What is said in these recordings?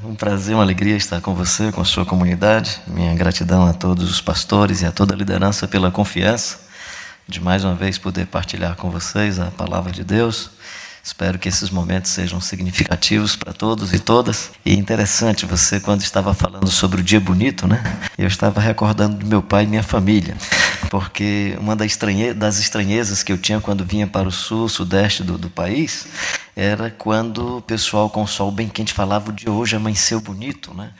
um prazer, uma alegria estar com você, com a sua comunidade. Minha gratidão a todos os pastores e a toda a liderança pela confiança de mais uma vez poder partilhar com vocês a palavra de Deus. Espero que esses momentos sejam significativos para todos e todas. E interessante, você quando estava falando sobre o dia bonito, né? Eu estava recordando do meu pai e minha família, porque uma das estranhezas que eu tinha quando vinha para o sul, sudeste do país, era quando o pessoal com o sol bem quente falava: o dia hoje amanheceu bonito, né?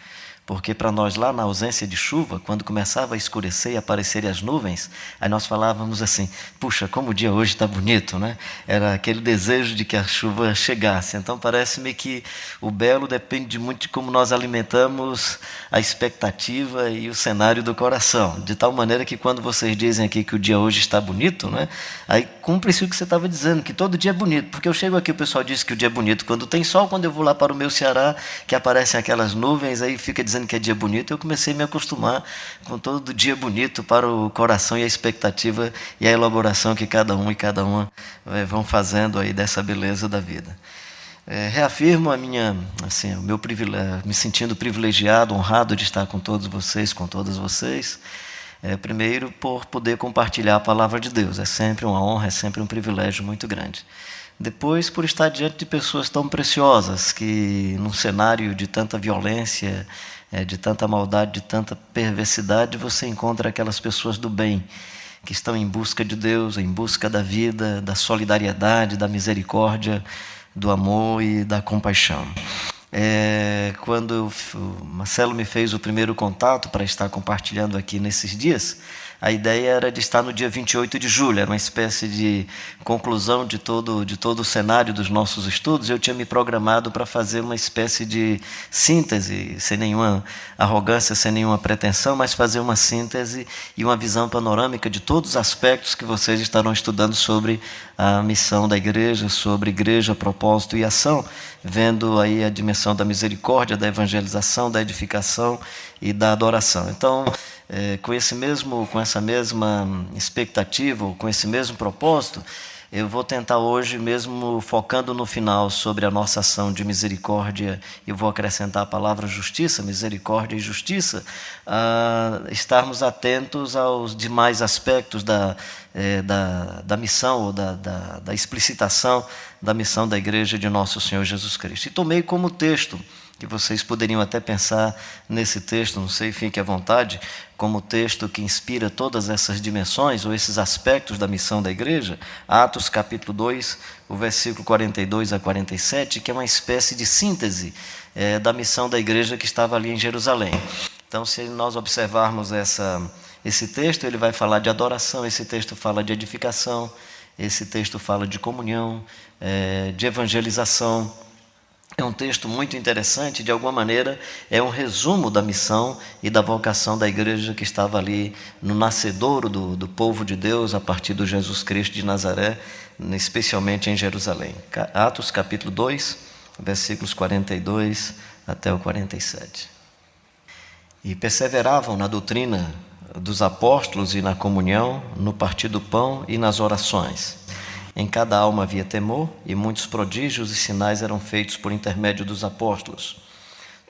Porque para nós lá, na ausência de chuva, quando começava a escurecer e aparecerem as nuvens, aí nós falávamos assim: puxa, como o dia hoje está bonito, né? Era aquele desejo de que a chuva chegasse. Então parece-me que o belo depende muito de como nós alimentamos a expectativa e o cenário do coração. De tal maneira que quando vocês dizem aqui que o dia hoje está bonito, né? Aí cumpre-se o que você estava dizendo, que todo dia é bonito. Porque eu chego aqui, o pessoal diz que o dia é bonito quando tem sol, quando eu vou lá para o meu Ceará, que aparecem aquelas nuvens, aí fica dizendo que é dia bonito. Eu comecei a me acostumar com todo dia bonito para o coração e a expectativa e a elaboração que cada um e cada uma vão fazendo aí dessa beleza da vida. Reafirmo o meu privilégio, me sentindo privilegiado, honrado de estar com todos vocês, com todas vocês. Primeiro, por poder compartilhar a palavra de Deus. É sempre uma honra, é sempre um privilégio muito grande. Depois, por estar diante de pessoas tão preciosas, que num cenário de tanta violência, de tanta maldade, de tanta perversidade, você encontra aquelas pessoas do bem, que estão em busca de Deus, em busca da vida, da solidariedade, da misericórdia, do amor e da compaixão. Quando o Marcelo me fez o primeiro contato para estar compartilhando aqui nesses dias, a ideia era de estar no dia 28 de julho, era uma espécie de conclusão de todo o cenário dos nossos estudos. Eu tinha me programado para fazer uma espécie de síntese, sem nenhuma arrogância, sem nenhuma pretensão, mas fazer uma síntese e uma visão panorâmica de todos os aspectos que vocês estarão estudando sobre a missão da igreja, sobre igreja, propósito e ação, vendo aí a dimensão da misericórdia, da evangelização, da edificação e da adoração. Então, com essa mesma expectativa, com esse mesmo propósito, eu vou tentar hoje, mesmo focando no final sobre a nossa ação de misericórdia, eu vou acrescentar a palavra justiça, misericórdia e justiça, estarmos atentos aos demais aspectos da missão, ou da explicitação da missão da igreja de nosso Senhor Jesus Cristo. E tomei como texto, que vocês poderiam até pensar nesse texto, não sei, fique à vontade, como texto que inspira todas essas dimensões ou esses aspectos da missão da igreja, Atos capítulo 2, o versículo 42 a 47, que é uma espécie de síntese da missão da igreja que estava ali em Jerusalém. Então, se nós observarmos esse texto, ele vai falar de adoração, esse texto fala de edificação, esse texto fala de comunhão, de evangelização. É um texto muito interessante, de alguma maneira é um resumo da missão e da vocação da igreja que estava ali no nascedouro do povo de Deus a partir do Jesus Cristo de Nazaré, especialmente em Jerusalém. Atos capítulo 2, versículos 42 até o 47. E perseveravam na doutrina dos apóstolos e na comunhão, no partir do pão e nas orações. Em cada alma havia temor, e muitos prodígios e sinais eram feitos por intermédio dos apóstolos.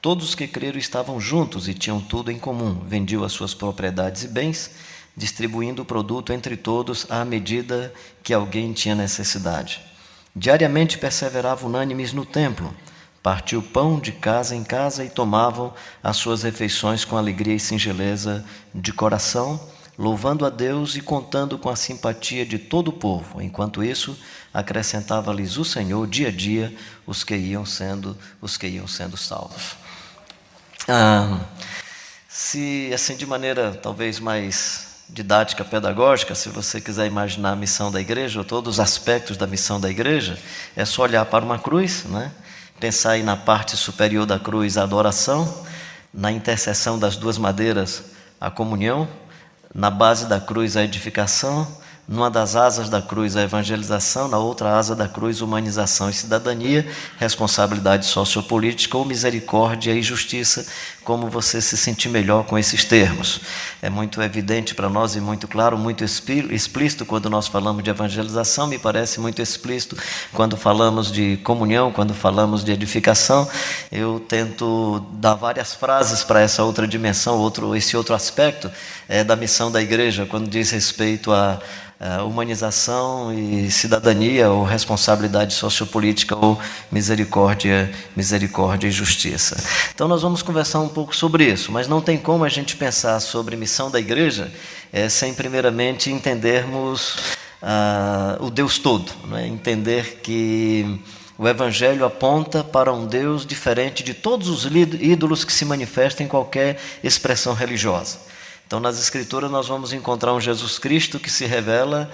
Todos os que creram estavam juntos e tinham tudo em comum, vendiam as suas propriedades e bens, distribuindo o produto entre todos à medida que alguém tinha necessidade. Diariamente perseveravam unânimes no templo, partiam o pão de casa em casa e tomavam as suas refeições com alegria e singeleza de coração, louvando a Deus e contando com a simpatia de todo o povo. Enquanto isso, acrescentava-lhes o Senhor dia a dia os que iam sendo salvos. Se assim, de maneira talvez mais didática, pedagógica, se você quiser imaginar a missão da igreja, ou todos os aspectos da missão da igreja, é só olhar para uma cruz, né? Pensar aí na parte superior da cruz a adoração, na interseção das duas madeiras a comunhão, na base da cruz a edificação, numa das asas da cruz a evangelização, na outra asa da cruz humanização e cidadania, responsabilidade sociopolítica ou misericórdia e justiça, como você se sentir melhor com esses termos. É muito evidente para nós e muito claro, muito explícito quando nós falamos de evangelização, me parece muito explícito quando falamos de comunhão, quando falamos de edificação. Eu tento dar várias frases para essa outra dimensão, esse outro aspecto da missão da igreja, quando diz respeito a humanização e cidadania, ou responsabilidade sociopolítica, ou misericórdia e justiça. Então nós vamos conversar um pouco sobre isso, mas não tem como a gente pensar sobre missão da igreja sem primeiramente entendermos o Deus todo, né? Entender que o Evangelho aponta para um Deus diferente de todos os ídolos que se manifestam em qualquer expressão religiosa. Então, nas Escrituras, nós vamos encontrar um Jesus Cristo que se revela,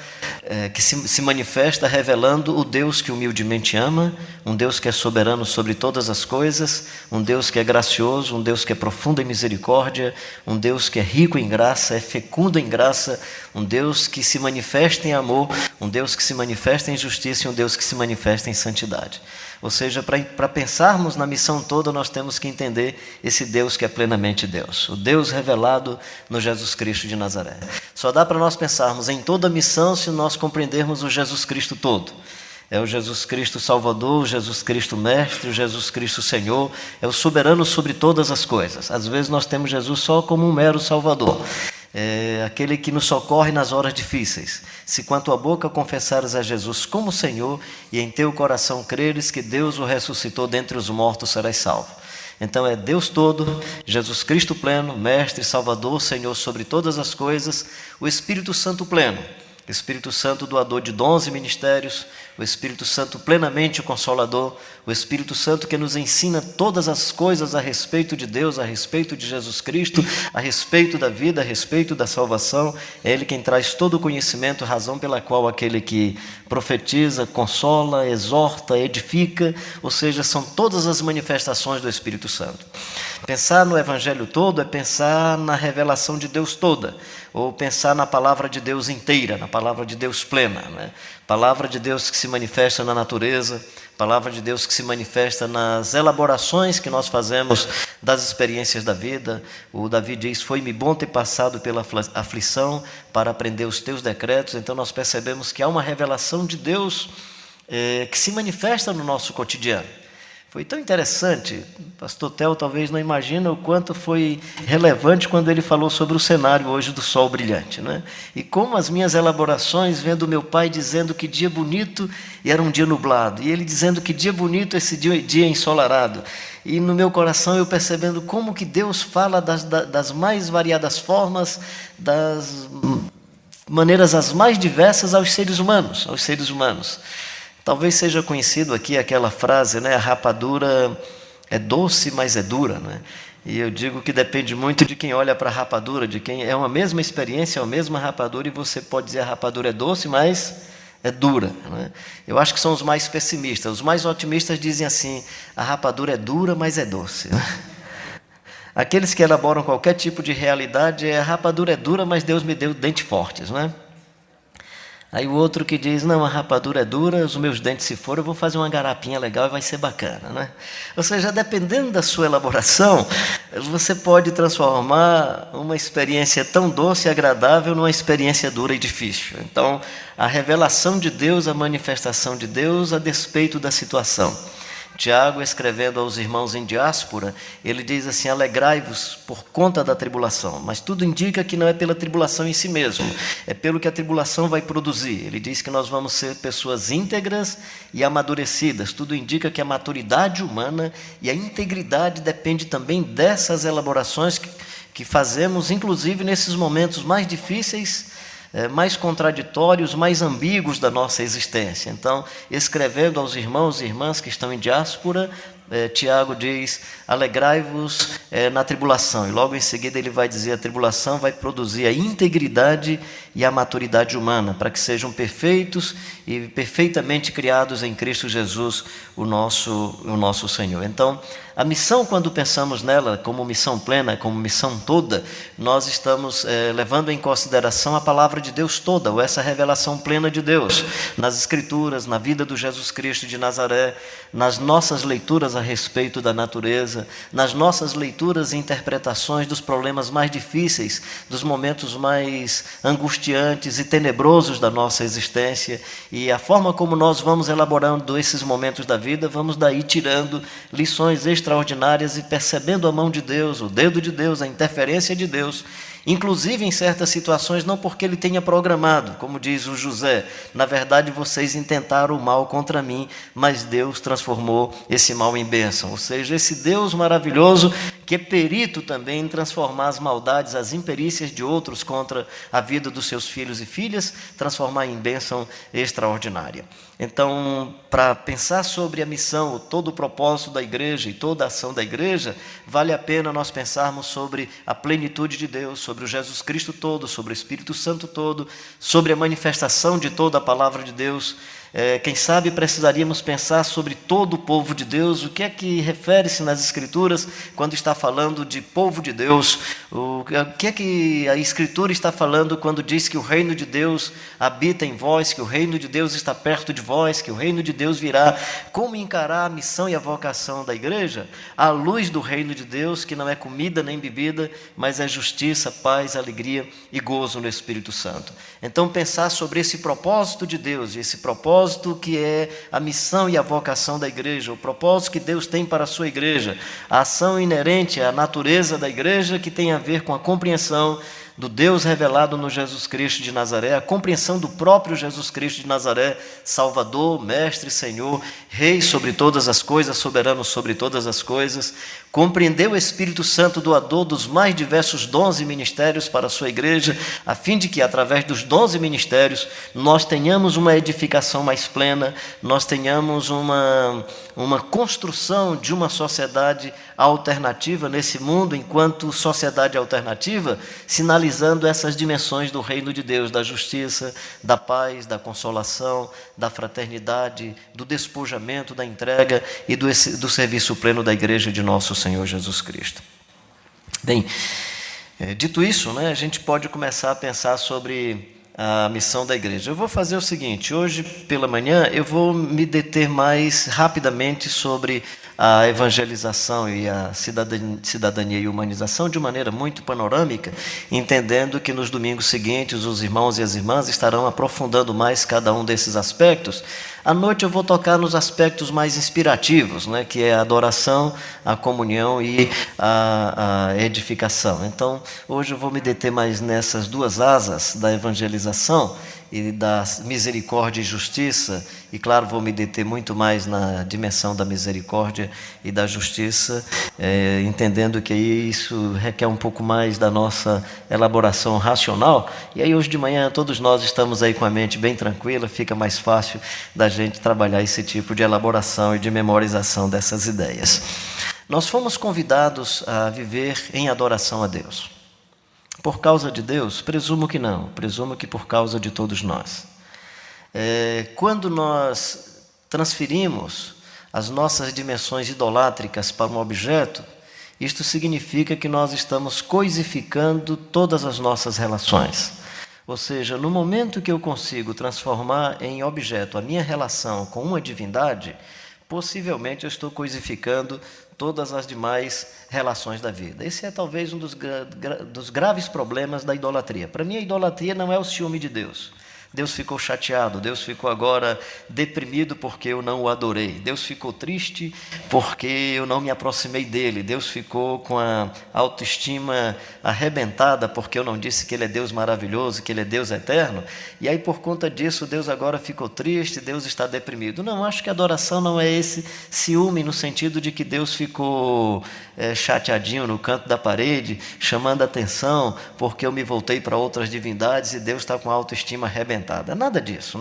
que se manifesta revelando o Deus que humildemente ama, um Deus que é soberano sobre todas as coisas, um Deus que é gracioso, um Deus que é profundo em misericórdia, um Deus que é rico em graça, é fecundo em graça, um Deus que se manifesta em amor, um Deus que se manifesta em justiça e um Deus que se manifesta em santidade. Ou seja, para pensarmos na missão toda, nós temos que entender esse Deus que é plenamente Deus, o Deus revelado no Jesus Cristo de Nazaré. Só dá para nós pensarmos em toda a missão se nós compreendermos o Jesus Cristo todo. É o Jesus Cristo Salvador, o Jesus Cristo Mestre, o Jesus Cristo Senhor, é o soberano sobre todas as coisas. Às vezes nós temos Jesus só como um mero Salvador. É aquele que nos socorre nas horas difíceis. Se com a tua boca confessares a Jesus como Senhor e em teu coração creres que Deus o ressuscitou dentre os mortos, serás salvo. Então é Deus todo, Jesus Cristo pleno, Mestre, Salvador, Senhor sobre todas as coisas, o Espírito Santo pleno, o Espírito Santo doador de dons e ministérios, o Espírito Santo plenamente o Consolador, o Espírito Santo que nos ensina todas as coisas a respeito de Deus, a respeito de Jesus Cristo, a respeito da vida, a respeito da salvação. É Ele quem traz todo o conhecimento, razão pela qual aquele que profetiza, consola, exorta, edifica, ou seja, são todas as manifestações do Espírito Santo. Pensar no Evangelho todo é pensar na revelação de Deus toda, ou pensar na palavra de Deus inteira, na palavra de Deus plena, né? Palavra de Deus que se manifesta na natureza, palavra de Deus que se manifesta nas elaborações que nós fazemos das experiências da vida. O Davi diz, foi-me bom ter passado pela aflição para aprender os teus decretos. Então nós percebemos que há uma revelação de Deus que se manifesta no nosso cotidiano. Foi tão interessante, o pastor Theo talvez não imagina o quanto foi relevante quando ele falou sobre o cenário hoje do sol brilhante, né? E como as minhas elaborações, vendo meu pai dizendo que dia bonito e era um dia nublado, e ele dizendo que dia bonito esse dia ensolarado, e no meu coração eu percebendo como que Deus fala das mais variadas formas, das maneiras as mais diversas aos seres humanos. Talvez seja conhecido aqui aquela frase, né? A rapadura é doce, mas é dura, né? E eu digo que depende muito de quem olha para a rapadura, de quem é uma mesma experiência, é a mesma rapadura, e você pode dizer a rapadura é doce, mas é dura, né? Eu acho que são os mais pessimistas. Os mais otimistas dizem assim, a rapadura é dura, mas é doce. Aqueles que elaboram qualquer tipo de realidade, a rapadura é dura, mas Deus me deu dentes fortes, não é? Aí o outro que diz, não, a rapadura é dura, os meus dentes se forem, eu vou fazer uma garapinha legal e vai ser bacana, né? Ou seja, dependendo da sua elaboração, você pode transformar uma experiência tão doce e agradável numa experiência dura e difícil. Então, a revelação de Deus, a manifestação de Deus a despeito da situação. Tiago, escrevendo aos irmãos em diáspora, ele diz assim, alegrai-vos por conta da tribulação, mas tudo indica que não é pela tribulação em si mesmo, é pelo que a tribulação vai produzir. Ele diz que nós vamos ser pessoas íntegras e amadurecidas, tudo indica que a maturidade humana e a integridade depende também dessas elaborações que fazemos, inclusive nesses momentos mais difíceis, mais contraditórios, mais ambíguos da nossa existência. Então, escrevendo aos irmãos e irmãs que estão em diáspora, Tiago diz, alegrai-vos na tribulação. E logo em seguida ele vai dizer, a tribulação vai produzir a integridade e a maturidade humana, para que sejam perfeitos e perfeitamente criados em Cristo Jesus, o nosso Senhor. Então, a missão, quando pensamos nela como missão plena, como missão toda, nós estamos levando em consideração a palavra de Deus toda, ou essa revelação plena de Deus, nas Escrituras, na vida do Jesus Cristo de Nazaré, nas nossas leituras a respeito da natureza, nas nossas leituras e interpretações dos problemas mais difíceis, dos momentos mais angustiantes e tenebrosos da nossa existência, e a forma como nós vamos elaborando esses momentos da vida, vamos daí tirando lições extraordinárias e percebendo a mão de Deus, o dedo de Deus, a interferência de Deus, inclusive em certas situações, não porque ele tenha programado, como diz o José, na verdade vocês intentaram o mal contra mim, mas Deus transformou esse mal em bênção. Ou seja, esse Deus maravilhoso, que é perito também em transformar as maldades, as imperícias de outros contra a vida dos seus filhos e filhas, transformar em bênção extraordinária. Então, para pensar sobre a missão, todo o propósito da igreja e toda a ação da igreja, vale a pena nós pensarmos sobre a plenitude de Deus, sobre o Jesus Cristo todo, sobre o Espírito Santo todo, sobre a manifestação de toda a palavra de Deus. Quem sabe precisaríamos pensar sobre todo o povo de Deus, o que é que refere-se nas Escrituras quando está falando de povo de Deus, o que é que a Escritura está falando quando diz que o reino de Deus habita em vós, que o reino de Deus está perto de vós, que o reino de Deus virá. Como encarar a missão e a vocação da igreja à luz do reino de Deus, que não é comida nem bebida, mas é justiça, paz, alegria e gozo no Espírito Santo. Então pensar sobre esse propósito de Deus, e esse propósito que é a missão e a vocação da igreja, o propósito que Deus tem para a sua igreja, a ação inerente à natureza da igreja, que tem a ver com a compreensão do Deus revelado no Jesus Cristo de Nazaré, a compreensão do próprio Jesus Cristo de Nazaré, Salvador, Mestre, Senhor, Rei sobre todas as coisas, soberano sobre todas as coisas, compreender o Espírito Santo, doador dos mais diversos dons e ministérios para a sua igreja, a fim de que, através dos dons e ministérios, nós tenhamos uma edificação mais plena, nós tenhamos uma construção de uma sociedade alternativa nesse mundo, enquanto sociedade alternativa, sinalizando essas dimensões do reino de Deus, da justiça, da paz, da consolação, da fraternidade, do despojamento, da entrega e do serviço pleno da igreja de nosso Senhor Jesus Cristo. Bem, dito isso, a gente pode começar a pensar sobre a missão da igreja. Eu vou fazer o seguinte: hoje pela manhã eu vou me deter mais rapidamente sobre a evangelização e a cidadania e humanização de maneira muito panorâmica, entendendo que nos domingos seguintes os irmãos e as irmãs estarão aprofundando mais cada um desses aspectos. À noite eu vou tocar nos aspectos mais inspirativos, que é a adoração, a comunhão e a edificação. Então, hoje eu vou me deter mais nessas duas asas da evangelização e da misericórdia e justiça, e claro, vou me deter muito mais na dimensão da misericórdia e da justiça, entendendo que isso requer um pouco mais da nossa elaboração racional, e aí hoje de manhã todos nós estamos aí com a mente bem tranquila, fica mais fácil da gente trabalhar esse tipo de elaboração e de memorização dessas ideias. Nós fomos convidados a viver em adoração a Deus. Por causa de Deus? Presumo que não, presumo que por causa de todos nós. Quando nós transferimos as nossas dimensões idolátricas para um objeto, isto significa que nós estamos coisificando todas as nossas relações. Ou seja, no momento que eu consigo transformar em objeto a minha relação com uma divindade, possivelmente eu estou coisificando todas as demais relações da vida. Esse é talvez um dos graves problemas da idolatria. Para mim, a idolatria não é o ciúme de Deus. Deus ficou chateado, Deus ficou agora deprimido porque eu não o adorei. Deus ficou triste porque eu não me aproximei dele. Deus ficou com a autoestima arrebentada porque eu não disse que ele é Deus maravilhoso, que ele é Deus eterno. E aí, por conta disso, Deus agora ficou triste, Deus está deprimido. Não, acho que a adoração não é esse ciúme no sentido de que Deus ficou chateadinho no canto da parede, chamando a atenção porque eu me voltei para outras divindades e Deus está com a autoestima arrebentada. Nada disso,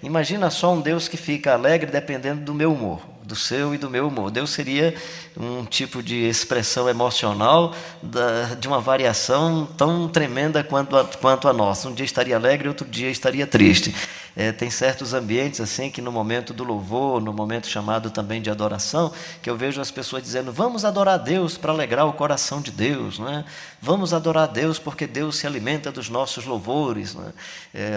Imagina só um Deus que fica alegre dependendo do meu humor, do seu e do meu humor. Deus seria um tipo de expressão emocional de uma variação tão tremenda quanto a nossa. Um dia estaria alegre, outro dia estaria triste. Tem certos ambientes assim que no momento do louvor, no momento chamado também de adoração, que eu vejo as pessoas dizendo: vamos adorar a Deus para alegrar o coração de Deus, né? Vamos adorar a Deus porque Deus se alimenta dos nossos louvores, né?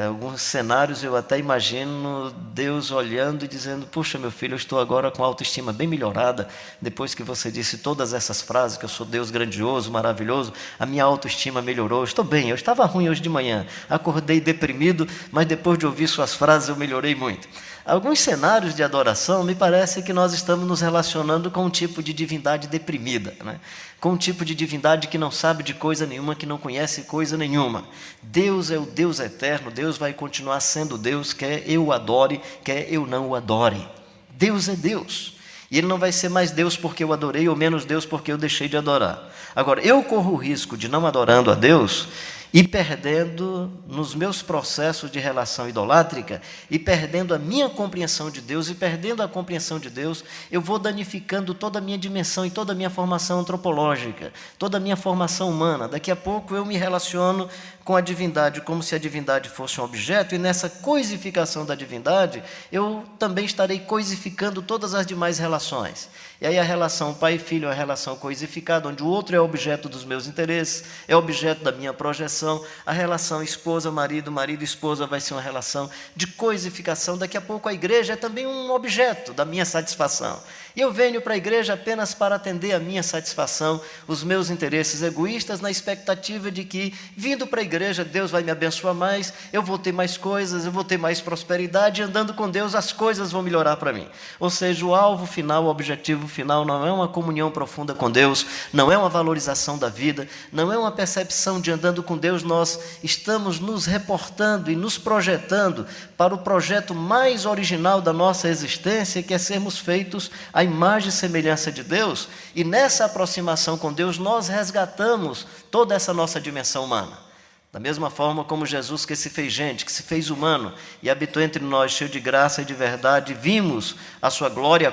Alguns cenários eu até imagino Deus olhando e dizendo: puxa, meu filho, eu estou agora com a autoestima bem melhorada, depois que você disse todas essas frases, que eu sou Deus grandioso, maravilhoso, a minha autoestima melhorou, estou bem, eu estava ruim hoje de manhã, acordei deprimido, mas depois de ouvir suas frases eu melhorei muito. Alguns cenários de adoração, me parece que nós estamos nos relacionando com um tipo de divindade deprimida, né? Com um tipo de divindade que não sabe de coisa nenhuma, que não conhece coisa nenhuma. Deus é o Deus eterno, Deus vai continuar sendo Deus, quer eu o adore, quer eu não o adore. Deus é Deus. E Ele não vai ser mais Deus porque eu adorei, ou menos Deus porque eu deixei de adorar. Agora, eu corro o risco de, não adorando a Deus, e perdendo nos meus processos de relação idolátrica, e perdendo a minha compreensão de Deus, e perdendo a compreensão de Deus, eu vou danificando toda a minha dimensão e toda a minha formação antropológica, toda a minha formação humana. Daqui a pouco eu me relaciono com a divindade como se a divindade fosse um objeto, e nessa coisificação da divindade, eu também estarei coisificando todas as demais relações. E aí a relação pai e filho é uma relação coisificada, onde o outro é objeto dos meus interesses, é objeto da minha projeção. A relação esposa-marido, marido-esposa vai ser uma relação de coisificação. Daqui a pouco a igreja é também um objeto da minha satisfação. E eu venho para a igreja apenas para atender a minha satisfação, os meus interesses egoístas, na expectativa de que, vindo para a igreja, Deus vai me abençoar mais, eu vou ter mais coisas, eu vou ter mais prosperidade, e andando com Deus as coisas vão melhorar para mim. Ou seja, o alvo final, o objetivo final não é uma comunhão profunda com Deus, não é uma valorização da vida, não é uma percepção de andando com Deus, nós estamos nos reportando e nos projetando para o projeto mais original da nossa existência, que é sermos feitos à imagem e semelhança de Deus, e nessa aproximação com Deus nós resgatamos toda essa nossa dimensão humana. Da mesma forma como Jesus, que se fez gente, que se fez humano e habitou entre nós, cheio de graça e de verdade, vimos a sua glória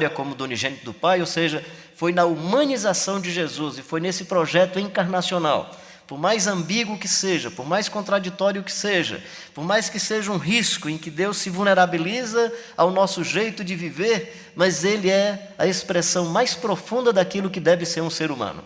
como do unigênito do Pai, ou seja, foi na humanização de Jesus e foi nesse projeto encarnacional. Por mais ambíguo que seja, por mais contraditório que seja, por mais que seja um risco em que Deus se vulnerabiliza ao nosso jeito de viver, mas Ele é a expressão mais profunda daquilo que deve ser um ser humano.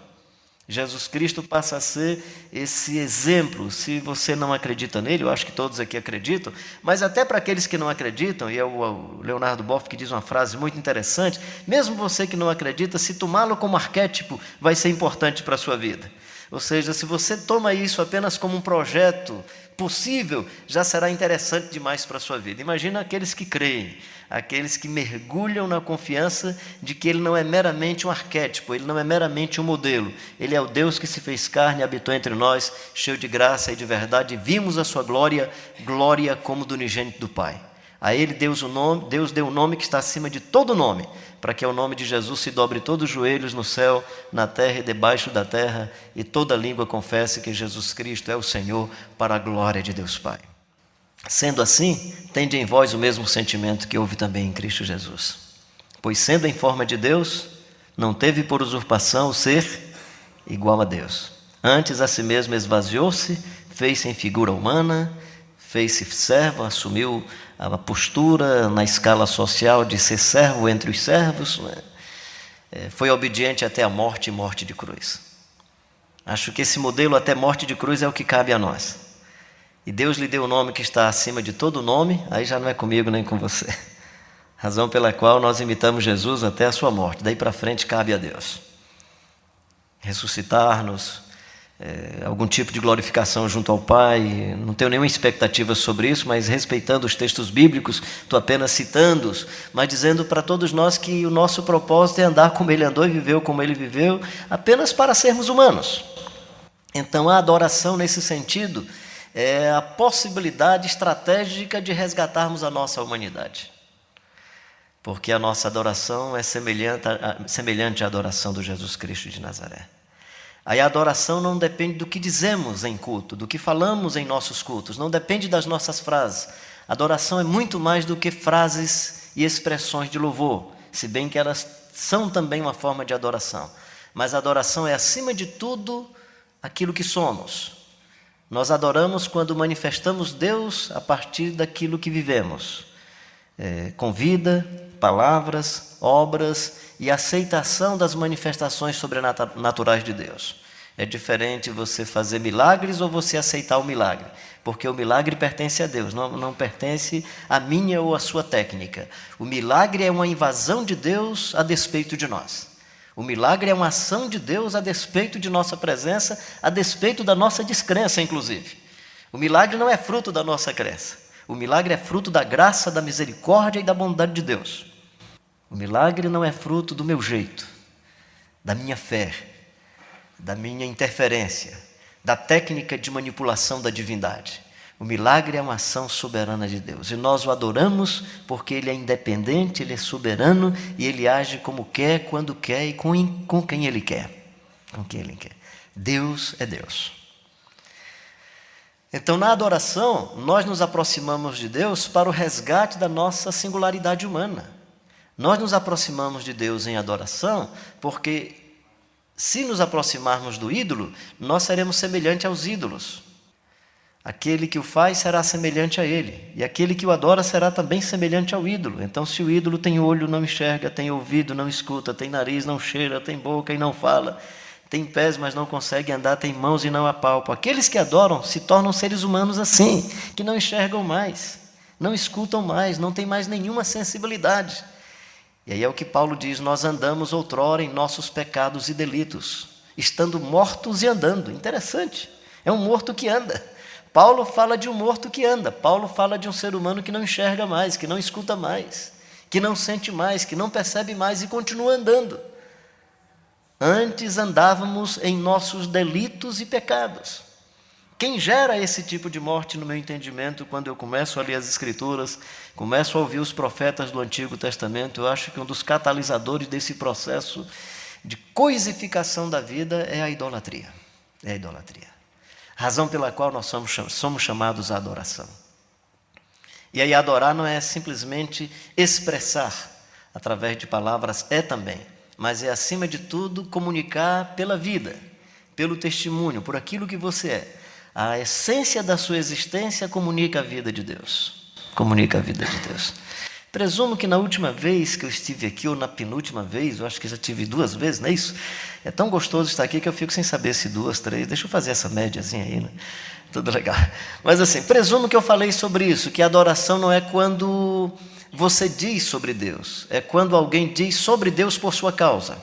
Jesus Cristo passa a ser esse exemplo. Se você não acredita nele, eu acho que todos aqui acreditam, mas até para aqueles que não acreditam, e é o Leonardo Boff que diz uma frase muito interessante: mesmo você que não acredita, se tomá-lo como arquétipo, vai ser importante para a sua vida. Ou seja, se você toma isso apenas como um projeto possível, já será interessante demais para a sua vida. Imagina aqueles que creem, aqueles que mergulham na confiança de que Ele não é meramente um arquétipo, Ele não é meramente um modelo, Ele é o Deus que se fez carne e habitou entre nós, cheio de graça e de verdade, e vimos a sua glória, glória como do unigênito do Pai. A Ele Deus deu o nome que está acima de todo nome, para que ao nome de Jesus se dobre todos os joelhos no céu, na terra e debaixo da terra, e toda língua confesse que Jesus Cristo é o Senhor, para a glória de Deus Pai. Sendo assim, tende em vós o mesmo sentimento que houve também em Cristo Jesus. Pois sendo em forma de Deus, não teve por usurpação o ser igual a Deus. Antes a si mesmo esvaziou-se, fez-se em figura humana, fez-se servo, assumiu a postura na escala social de ser servo entre os servos, né? Foi obediente até a morte e morte de cruz. Acho que esse modelo até morte de cruz é o que cabe a nós. E Deus lhe deu o nome que está acima de todo nome, aí já não é comigo nem com você. Razão pela qual nós imitamos Jesus até a sua morte. Daí para frente cabe a Deus ressuscitar-nos, algum tipo de glorificação junto ao Pai. Não tenho nenhuma expectativa sobre isso, mas respeitando os textos bíblicos, estou apenas citando-os, mas dizendo para todos nós que o nosso propósito é andar como Ele andou e viveu como Ele viveu, apenas para sermos humanos. Então a adoração nesse sentido é a possibilidade estratégica de resgatarmos a nossa humanidade. Porque a nossa adoração é semelhante à adoração do Jesus Cristo de Nazaré. Aí a adoração não depende do que dizemos em culto, do que falamos em nossos cultos, não depende das nossas frases. A adoração é muito mais do que frases e expressões de louvor, se bem que elas são também uma forma de adoração. Mas a adoração é, acima de tudo, aquilo que somos. Nós adoramos quando manifestamos Deus a partir daquilo que vivemos, com vida, palavras, obras e aceitação das manifestações sobrenaturais de Deus. É diferente você fazer milagres ou você aceitar o milagre, porque o milagre pertence a Deus, não pertence a minha ou a sua técnica. O milagre é uma invasão de Deus a despeito de nós. O milagre é uma ação de Deus a despeito de nossa presença, a despeito da nossa descrença, inclusive. O milagre não é fruto da nossa crença. O milagre é fruto da graça, da misericórdia e da bondade de Deus. O milagre não é fruto do meu jeito, da minha fé, da minha interferência, da técnica de manipulação da divindade. O milagre é uma ação soberana de Deus. E nós o adoramos porque Ele é independente, Ele é soberano e Ele age como quer, quando quer e com quem Ele quer. Com quem Ele quer. Deus é Deus. Então, na adoração, nós nos aproximamos de Deus para o resgate da nossa singularidade humana. Nós nos aproximamos de Deus em adoração porque, se nos aproximarmos do ídolo, nós seremos semelhantes aos ídolos. Aquele que o faz será semelhante a ele, e aquele que o adora será também semelhante ao ídolo. Então, se o ídolo tem olho, não enxerga, tem ouvido, não escuta, tem nariz, não cheira, tem boca e não fala, tem pés, mas não consegue andar, tem mãos e não apalpa. Aqueles que adoram se tornam seres humanos assim, que não enxergam mais, não escutam mais, não têm mais nenhuma sensibilidade. E aí é o que Paulo diz: nós andamos outrora em nossos pecados e delitos, estando mortos e andando. Interessante, é um morto que anda. Paulo fala de um morto que anda. Paulo fala de um ser humano que não enxerga mais, que não escuta mais, que não sente mais, que não percebe mais e continua andando. Antes andávamos em nossos delitos e pecados. Quem gera esse tipo de morte, no meu entendimento, quando eu começo a ler as Escrituras, começo a ouvir os profetas do Antigo Testamento, eu acho que um dos catalisadores desse processo de coisificação da vida é a idolatria. É a idolatria. Razão pela qual nós somos chamados à adoração. E aí adorar não é simplesmente expressar através de palavras, é também, mas é acima de tudo comunicar pela vida, pelo testemunho, por aquilo que você é. A essência da sua existência comunica a vida de Deus. Comunica a vida de Deus. Presumo que na última vez que eu estive aqui, ou na penúltima vez, eu acho que já tive 2 vezes, não é isso? É tão gostoso estar aqui que eu fico sem saber se 2, 3, deixa eu fazer essa médiazinha aí, né? Tudo legal. Mas assim, presumo que eu falei sobre isso, que a adoração não é quando você diz sobre Deus, é quando alguém diz sobre Deus por sua causa.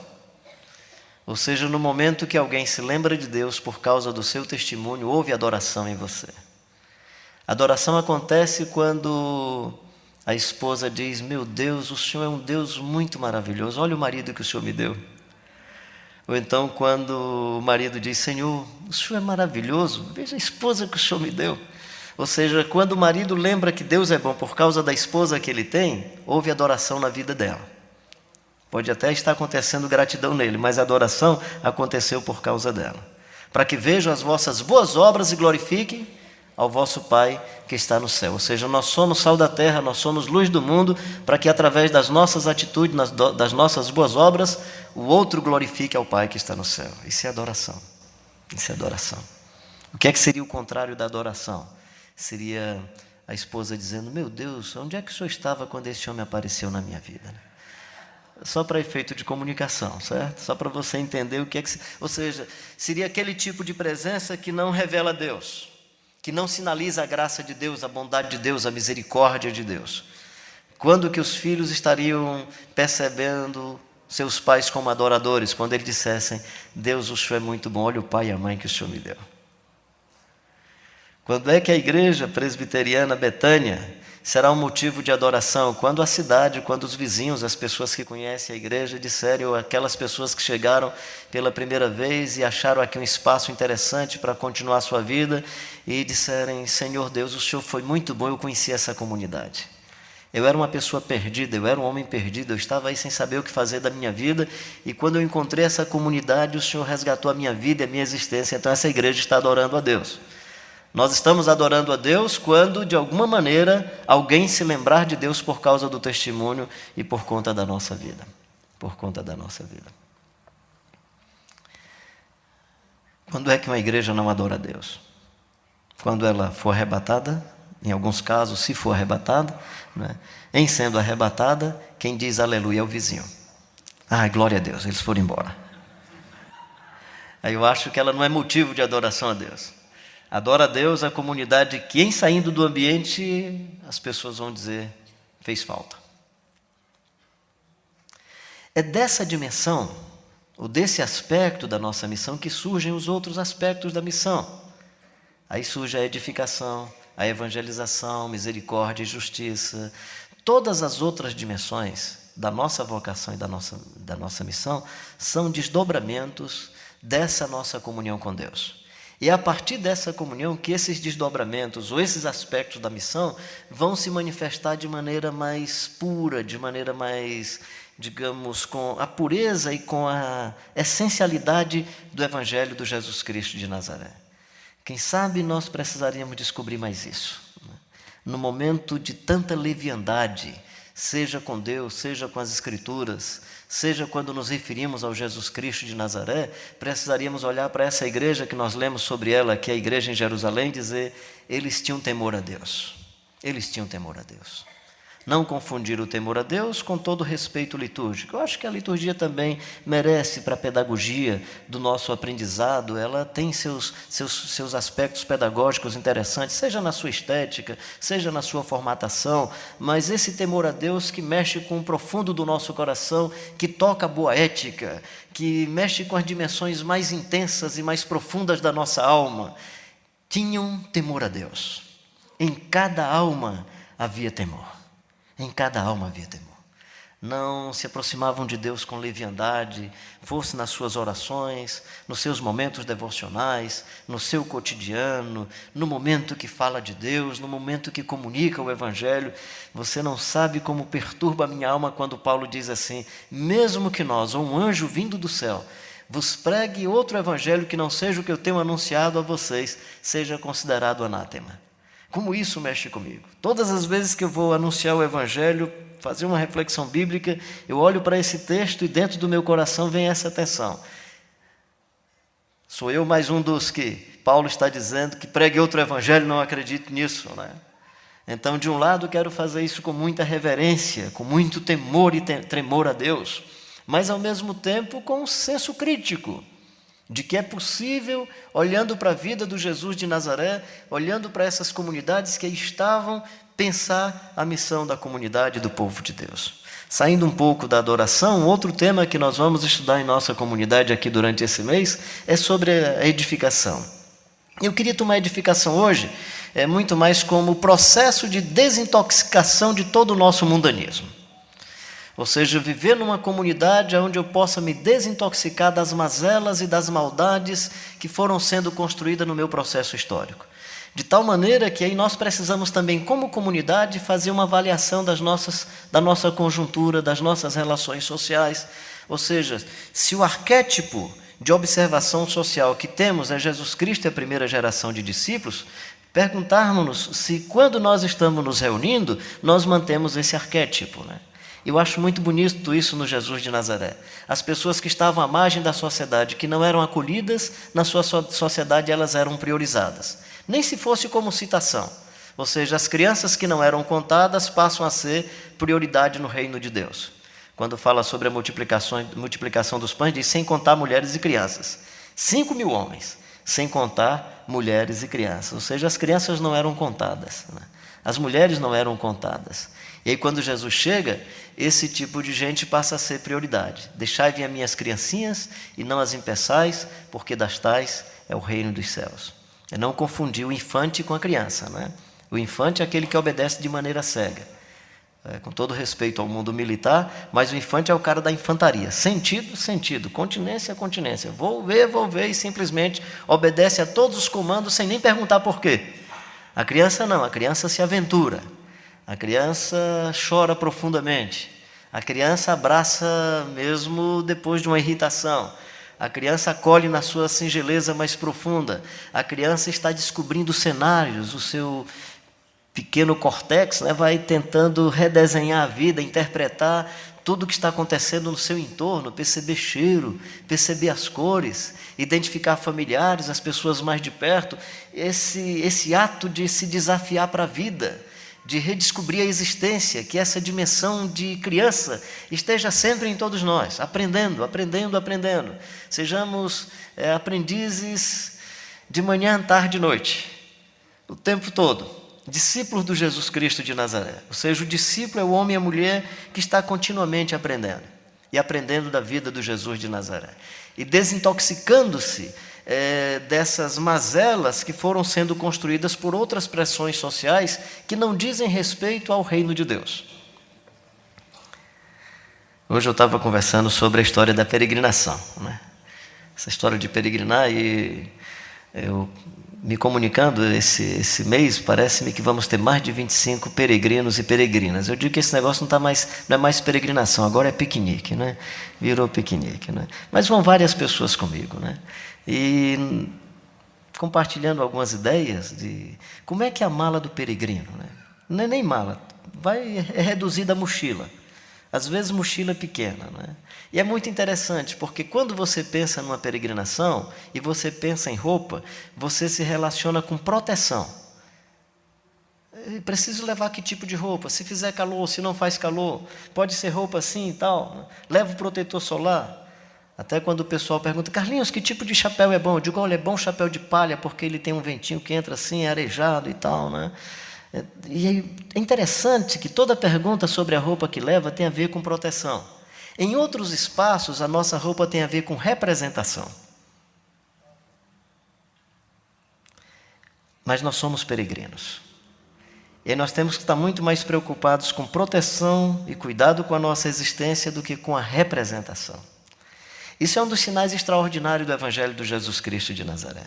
Ou seja, no momento que alguém se lembra de Deus por causa do seu testemunho, houve adoração em você. A adoração acontece quando a esposa diz: meu Deus, o Senhor é um Deus muito maravilhoso, olha o marido que o Senhor me deu. Ou então quando o marido diz: Senhor, o Senhor é maravilhoso, veja a esposa que o Senhor me deu. Ou seja, quando o marido lembra que Deus é bom por causa da esposa que ele tem, houve adoração na vida dela. Pode até estar acontecendo gratidão nele, mas a adoração aconteceu por causa dela. Para que vejam as vossas boas obras e glorifiquem ao vosso Pai que está no céu. Ou seja, nós somos sal da terra, nós somos luz do mundo, para que através das nossas atitudes, das nossas boas obras, o outro glorifique ao Pai que está no céu. Isso é adoração. Isso é adoração. O que seria o contrário da adoração? Seria a esposa dizendo: meu Deus, onde é que o Senhor estava quando esse homem apareceu na minha vida? Só para efeito de comunicação, certo? Só para você entender o que é que... Ou seja, seria aquele tipo de presença que não revela Deus, que não sinaliza a graça de Deus, a bondade de Deus, a misericórdia de Deus. Quando que os filhos estariam percebendo seus pais como adoradores? Quando eles dissessem: Deus, o Senhor é muito bom, olha o pai e a mãe que o Senhor me deu. Quando é que a igreja presbiteriana Betânia será um motivo de adoração? Quando a cidade, quando os vizinhos, as pessoas que conhecem a igreja disserem, ou aquelas pessoas que chegaram pela primeira vez e acharam aqui um espaço interessante para continuar a sua vida e disserem: Senhor Deus, o Senhor foi muito bom, eu conheci essa comunidade. Eu era uma pessoa perdida, eu era um homem perdido, eu estava aí sem saber o que fazer da minha vida, e quando eu encontrei essa comunidade, o Senhor resgatou a minha vida e a minha existência. Então essa igreja está adorando a Deus. Nós estamos adorando a Deus quando, de alguma maneira, alguém se lembrar de Deus por causa do testemunho e por conta da nossa vida. Por conta da nossa vida. Quando é que uma igreja não adora a Deus? quando ela for arrebatada, em alguns casos, se for arrebatada, né? Em sendo arrebatada, quem diz aleluia é o vizinho. Ah, glória a Deus, eles foram embora. Aí eu acho que ela não é motivo de adoração a Deus. Adora a Deus a comunidade que, em saindo do ambiente, as pessoas vão dizer, fez falta. É dessa dimensão, ou desse aspecto da nossa missão, que surgem os outros aspectos da missão. Aí surge a edificação, a evangelização, misericórdia e justiça. Todas as outras dimensões da nossa vocação e da nossa missão são desdobramentos dessa nossa comunhão com Deus. E é a partir dessa comunhão que esses desdobramentos ou esses aspectos da missão vão se manifestar de maneira mais pura, de maneira mais, digamos, com a pureza e com a essencialidade do Evangelho do Jesus Cristo de Nazaré. Quem sabe nós precisaríamos descobrir mais isso. No momento de tanta leviandade, seja com Deus, seja com as Escrituras, seja quando nos referimos ao Jesus Cristo de Nazaré, precisaríamos olhar para essa igreja que nós lemos sobre ela, que é a igreja em Jerusalém, e dizer, eles tinham temor a Deus. Eles tinham temor a Deus. Não confundir o temor a Deus com todo o respeito litúrgico. Eu acho que a liturgia também merece, para a pedagogia do nosso aprendizado, ela tem seus aspectos pedagógicos interessantes, seja na sua estética, seja na sua formatação, mas esse temor a Deus que mexe com o profundo do nosso coração, que toca a boa ética, que mexe com as dimensões mais intensas e mais profundas da nossa alma, tinham temor a Deus. Em cada alma havia temor. Em cada alma havia temor. Não se aproximavam de Deus com leviandade, fosse nas suas orações, nos seus momentos devocionais, no seu cotidiano, no momento que fala de Deus, no momento que comunica o Evangelho. Você não sabe como perturba a minha alma quando Paulo diz assim, mesmo que nós, ou um anjo vindo do céu, vos pregue outro Evangelho que não seja o que eu tenho anunciado a vocês, seja considerado anátema. Como isso mexe comigo? Todas as vezes que eu vou anunciar o Evangelho, fazer uma reflexão bíblica, eu olho para esse texto e dentro do meu coração vem essa tensão. Sou eu mais um dos que Paulo está dizendo que pregue outro Evangelho, não acredito nisso, né? Então, de um lado, quero fazer isso com muita reverência, com muito temor e tremor a Deus, mas ao mesmo tempo com um senso crítico, de que é possível, olhando para a vida do Jesus de Nazaré, olhando para essas comunidades que aí estavam, pensar a missão da comunidade do povo de Deus. Saindo um pouco da adoração, outro tema que nós vamos estudar em nossa comunidade aqui durante esse mês é sobre a edificação. Eu queria tomar a edificação hoje muito mais como o processo de desintoxicação de todo o nosso mundanismo. Ou seja, viver numa comunidade onde eu possa me desintoxicar das mazelas e das maldades que foram sendo construídas no meu processo histórico. De tal maneira que aí nós precisamos também, como comunidade, fazer uma avaliação da nossa conjuntura, das nossas relações sociais. Ou seja, se o arquétipo de observação social que temos é Jesus Cristo e a primeira geração de discípulos, perguntarmos-nos se quando nós estamos nos reunindo, nós mantemos esse arquétipo, né? Eu acho muito bonito isso no Jesus de Nazaré. As pessoas que estavam à margem da sociedade, que não eram acolhidas, na sua sociedade elas eram priorizadas. Nem se fosse como citação. Ou seja, as crianças que não eram contadas passam a ser prioridade no reino de Deus. Quando fala sobre a multiplicação dos pães, diz sem contar mulheres e crianças. 5.000 homens, sem contar mulheres e crianças. Ou seja, as crianças não eram contadas, né? As mulheres não eram contadas. E aí quando Jesus chega, esse tipo de gente passa a ser prioridade. Deixai vir as minhas criancinhas e não as impeçais, porque das tais é o reino dos céus. É não confundir o infante com a criança, né? O infante é aquele que obedece de maneira cega. Com todo respeito ao mundo militar, mas o infante é o cara da infantaria. Sentido, sentido. Continência, continência. Vou ver, e simplesmente obedece a todos os comandos sem nem perguntar por quê. A criança não, a criança se aventura. A criança chora profundamente. A criança abraça mesmo depois de uma irritação. A criança acolhe na sua singeleza mais profunda. A criança está descobrindo cenários, o seu pequeno córtex, né, vai tentando redesenhar a vida, interpretar tudo o que está acontecendo no seu entorno, perceber cheiro, perceber as cores, identificar familiares, as pessoas mais de perto, esse ato de se desafiar para a vida, de redescobrir a existência, que essa dimensão de criança esteja sempre em todos nós, aprendendo, aprendendo, aprendendo. Sejamos aprendizes de manhã, tarde e noite, o tempo todo. Discípulos do Jesus Cristo de Nazaré. Ou seja, o discípulo é o homem e a mulher que está continuamente aprendendo. E aprendendo da vida do Jesus de Nazaré. E desintoxicando-se dessas mazelas que foram sendo construídas por outras pressões sociais que não dizem respeito ao reino de Deus. Hoje eu estava conversando sobre a história da peregrinação, né? Essa história de peregrinar, e eu me comunicando esse mês, parece-me que vamos ter mais de 25 peregrinos e peregrinas. Eu digo que esse negócio não é mais peregrinação, agora é piquenique, né? Virou piquenique, né? Mas vão várias pessoas comigo, né? E compartilhando algumas ideias de como é que é a mala do peregrino, né? Não é nem mala, é reduzida a mochila. Às vezes mochila pequena, né? E é muito interessante, porque quando você pensa numa peregrinação e você pensa em roupa, você se relaciona com proteção. Preciso levar que tipo de roupa? Se fizer calor, se não faz calor, pode ser roupa assim e tal, né? Leva o protetor solar. Até quando o pessoal pergunta, Carlinhos, que tipo de chapéu é bom? Eu digo, olha, é bom chapéu de palha, porque ele tem um ventinho que entra assim, é arejado e tal, né? E é interessante que toda pergunta sobre a roupa que leva tem a ver com proteção. Em outros espaços, a nossa roupa tem a ver com representação. Mas nós somos peregrinos. E nós temos que estar muito mais preocupados com proteção e cuidado com a nossa existência do que com a representação. Isso é um dos sinais extraordinários do Evangelho de Jesus Cristo de Nazaré.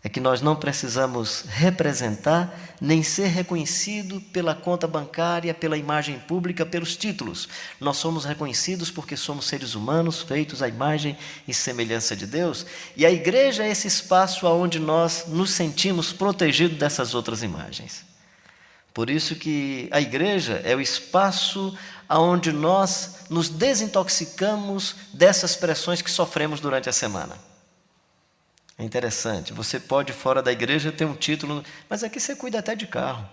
É que nós não precisamos representar nem ser reconhecido pela conta bancária, pela imagem pública, pelos títulos. Nós somos reconhecidos porque somos seres humanos feitos à imagem e semelhança de Deus. E a igreja é esse espaço onde nós nos sentimos protegidos dessas outras imagens. Por isso que a igreja é o espaço onde nós nos desintoxicamos dessas pressões que sofremos durante a semana. É interessante, você pode fora da igreja ter um título, mas aqui você cuida até de carro.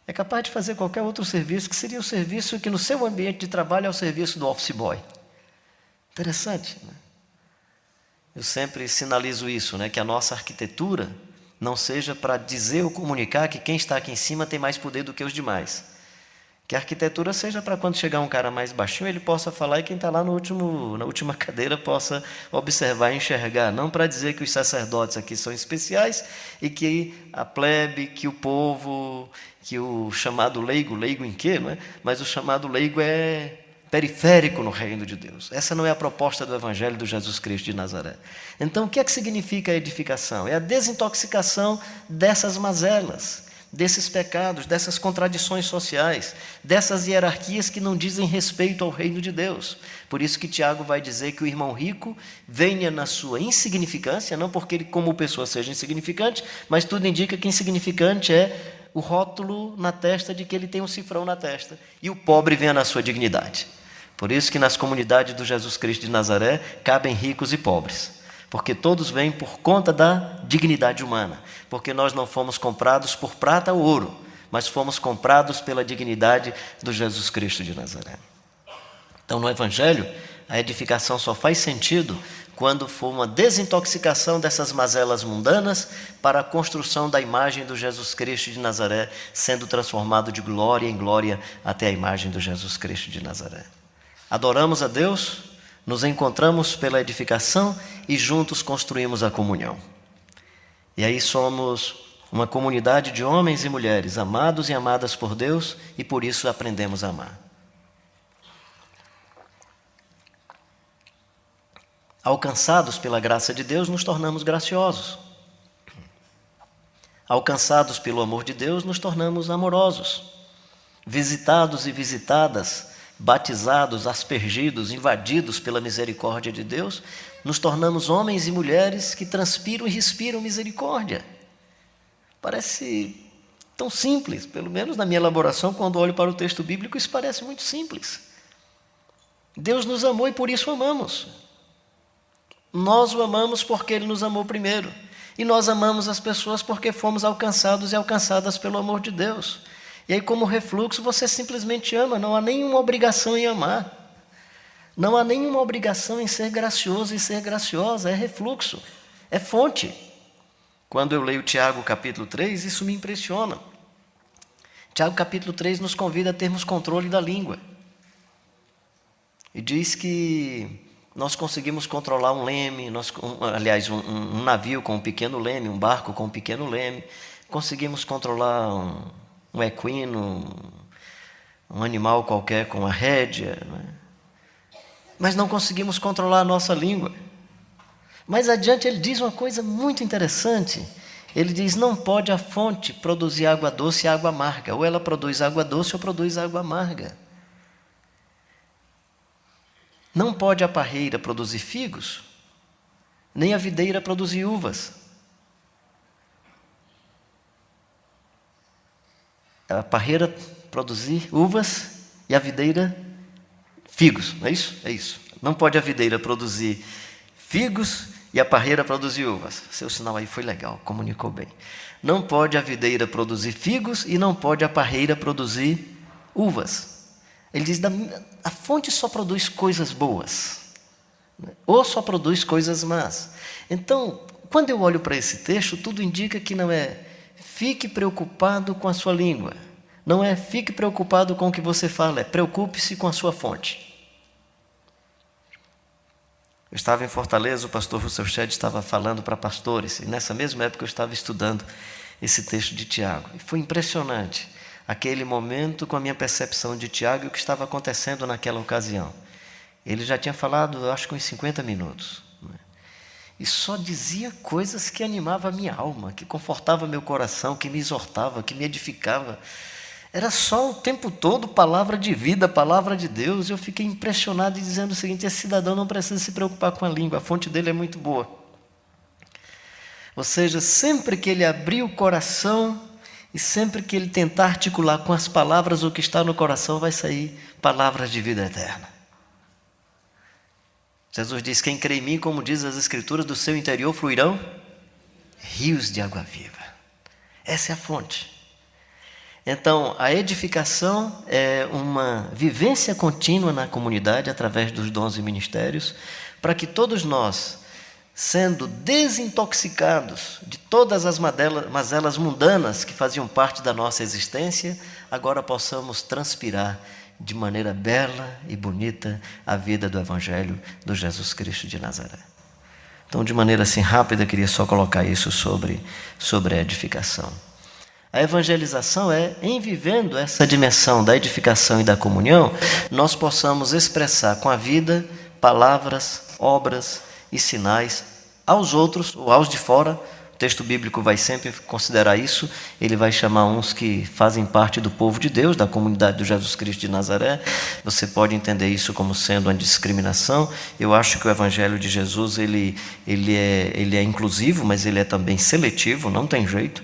É capaz de fazer qualquer outro serviço, que seria o serviço que no seu ambiente de trabalho é o serviço do office boy. Interessante, né? Eu sempre sinalizo isso, né? Que a nossa arquitetura não seja para dizer ou comunicar que quem está aqui em cima tem mais poder do que os demais. Que a arquitetura seja para quando chegar um cara mais baixinho, ele possa falar e quem está lá na última cadeira possa observar e enxergar. Não para dizer que os sacerdotes aqui são especiais e que a plebe, que o povo, que o chamado leigo em quê, não é? Mas o chamado leigo é periférico no reino de Deus. Essa não é a proposta do Evangelho de Jesus Cristo de Nazaré. Então, o que é que significa a edificação? É a desintoxicação dessas mazelas, desses pecados, dessas contradições sociais, dessas hierarquias que não dizem respeito ao reino de Deus. Por isso que Tiago vai dizer que o irmão rico venha na sua insignificância, não porque ele como pessoa seja insignificante, mas tudo indica que insignificante é o rótulo na testa de que ele tem um cifrão na testa, e o pobre venha na sua dignidade. Por isso que nas comunidades do Jesus Cristo de Nazaré cabem ricos e pobres, porque todos vêm por conta da dignidade humana, porque nós não fomos comprados por prata ou ouro, mas fomos comprados pela dignidade do Jesus Cristo de Nazaré. Então, no Evangelho, a edificação só faz sentido quando for uma desintoxicação dessas mazelas mundanas para a construção da imagem do Jesus Cristo de Nazaré, sendo transformado de glória em glória até a imagem do Jesus Cristo de Nazaré. Adoramos a Deus, nos encontramos pela edificação e juntos construímos a comunhão. E aí somos uma comunidade de homens e mulheres amados e amadas por Deus e por isso aprendemos a amar. Alcançados pela graça de Deus, nos tornamos graciosos. Alcançados pelo amor de Deus, nos tornamos amorosos. Visitados e visitadas, batizados, aspergidos, invadidos pela misericórdia de Deus, nos tornamos homens e mulheres que transpiram e respiram misericórdia. Parece tão simples, pelo menos na minha elaboração, quando olho para o texto bíblico, isso parece muito simples. Deus nos amou e por isso o amamos. Nós o amamos porque Ele nos amou primeiro. E nós amamos as pessoas porque fomos alcançados e alcançadas pelo amor de Deus. E aí, como refluxo, você simplesmente ama. Não há nenhuma obrigação em amar. Não há nenhuma obrigação em ser gracioso e ser graciosa. É refluxo. É fonte. Quando eu leio Tiago capítulo 3, isso me impressiona. Tiago capítulo 3 nos convida a termos controle da língua. E diz que nós conseguimos controlar um leme, um navio com um pequeno leme, um barco com um pequeno leme. Conseguimos controlar um equino, um animal qualquer com a rédea. Mas não conseguimos controlar a nossa língua. Mais adiante ele diz uma coisa muito interessante. Ele diz, não pode a fonte produzir água doce e água amarga. Ou ela produz água doce ou produz água amarga. Não pode a parreira produzir figos, nem a videira produzir uvas. A parreira produzir uvas e a videira figos, não é isso? É isso. Não pode a videira produzir figos e a parreira produzir uvas. Seu sinal aí foi legal, comunicou bem. Não pode a videira produzir figos e não pode a parreira produzir uvas. Ele diz, a fonte só produz coisas boas, ou só produz coisas más. Então, quando eu olho para esse texto, tudo indica que não é fique preocupado com a sua língua, não é fique preocupado com o que você fala, é preocupe-se com a sua fonte. Eu estava em Fortaleza, o pastor Russell Shedd estava falando para pastores, e nessa mesma época eu estava estudando esse texto de Tiago. E foi impressionante aquele momento com a minha percepção de Tiago e o que estava acontecendo naquela ocasião. Ele já tinha falado, eu acho que uns 50 minutos. E só dizia coisas que animavam a minha alma, que confortava meu coração, que me exortava, que me edificava. Era só o tempo todo palavra de vida, palavra de Deus. Eu fiquei impressionado e dizendo o seguinte, esse cidadão não precisa se preocupar com a língua, a fonte dele é muito boa. Ou seja, sempre que ele abrir o coração e sempre que ele tentar articular com as palavras o que está no coração, vai sair palavras de vida eterna. Jesus diz, quem crê em mim, como diz as Escrituras, do seu interior fluirão rios de água viva. Essa é a fonte. Então, a edificação é uma vivência contínua na comunidade, através dos dons e ministérios, para que todos nós, sendo desintoxicados de todas as mazelas mundanas que faziam parte da nossa existência, agora possamos transpirar de maneira bela e bonita a vida do Evangelho do Jesus Cristo de Nazaré. Então, de maneira assim rápida, eu queria só colocar isso sobre a edificação. A evangelização é, em vivendo essa dimensão da edificação e da comunhão, nós possamos expressar com a vida palavras, obras e sinais aos outros ou aos de fora. O texto bíblico vai sempre considerar isso. Ele vai chamar uns que fazem parte do povo de Deus, da comunidade do Jesus Cristo de Nazaré. Você pode entender isso como sendo uma discriminação. Eu acho que o Evangelho de Jesus ele é inclusivo, mas ele é também seletivo, não tem jeito.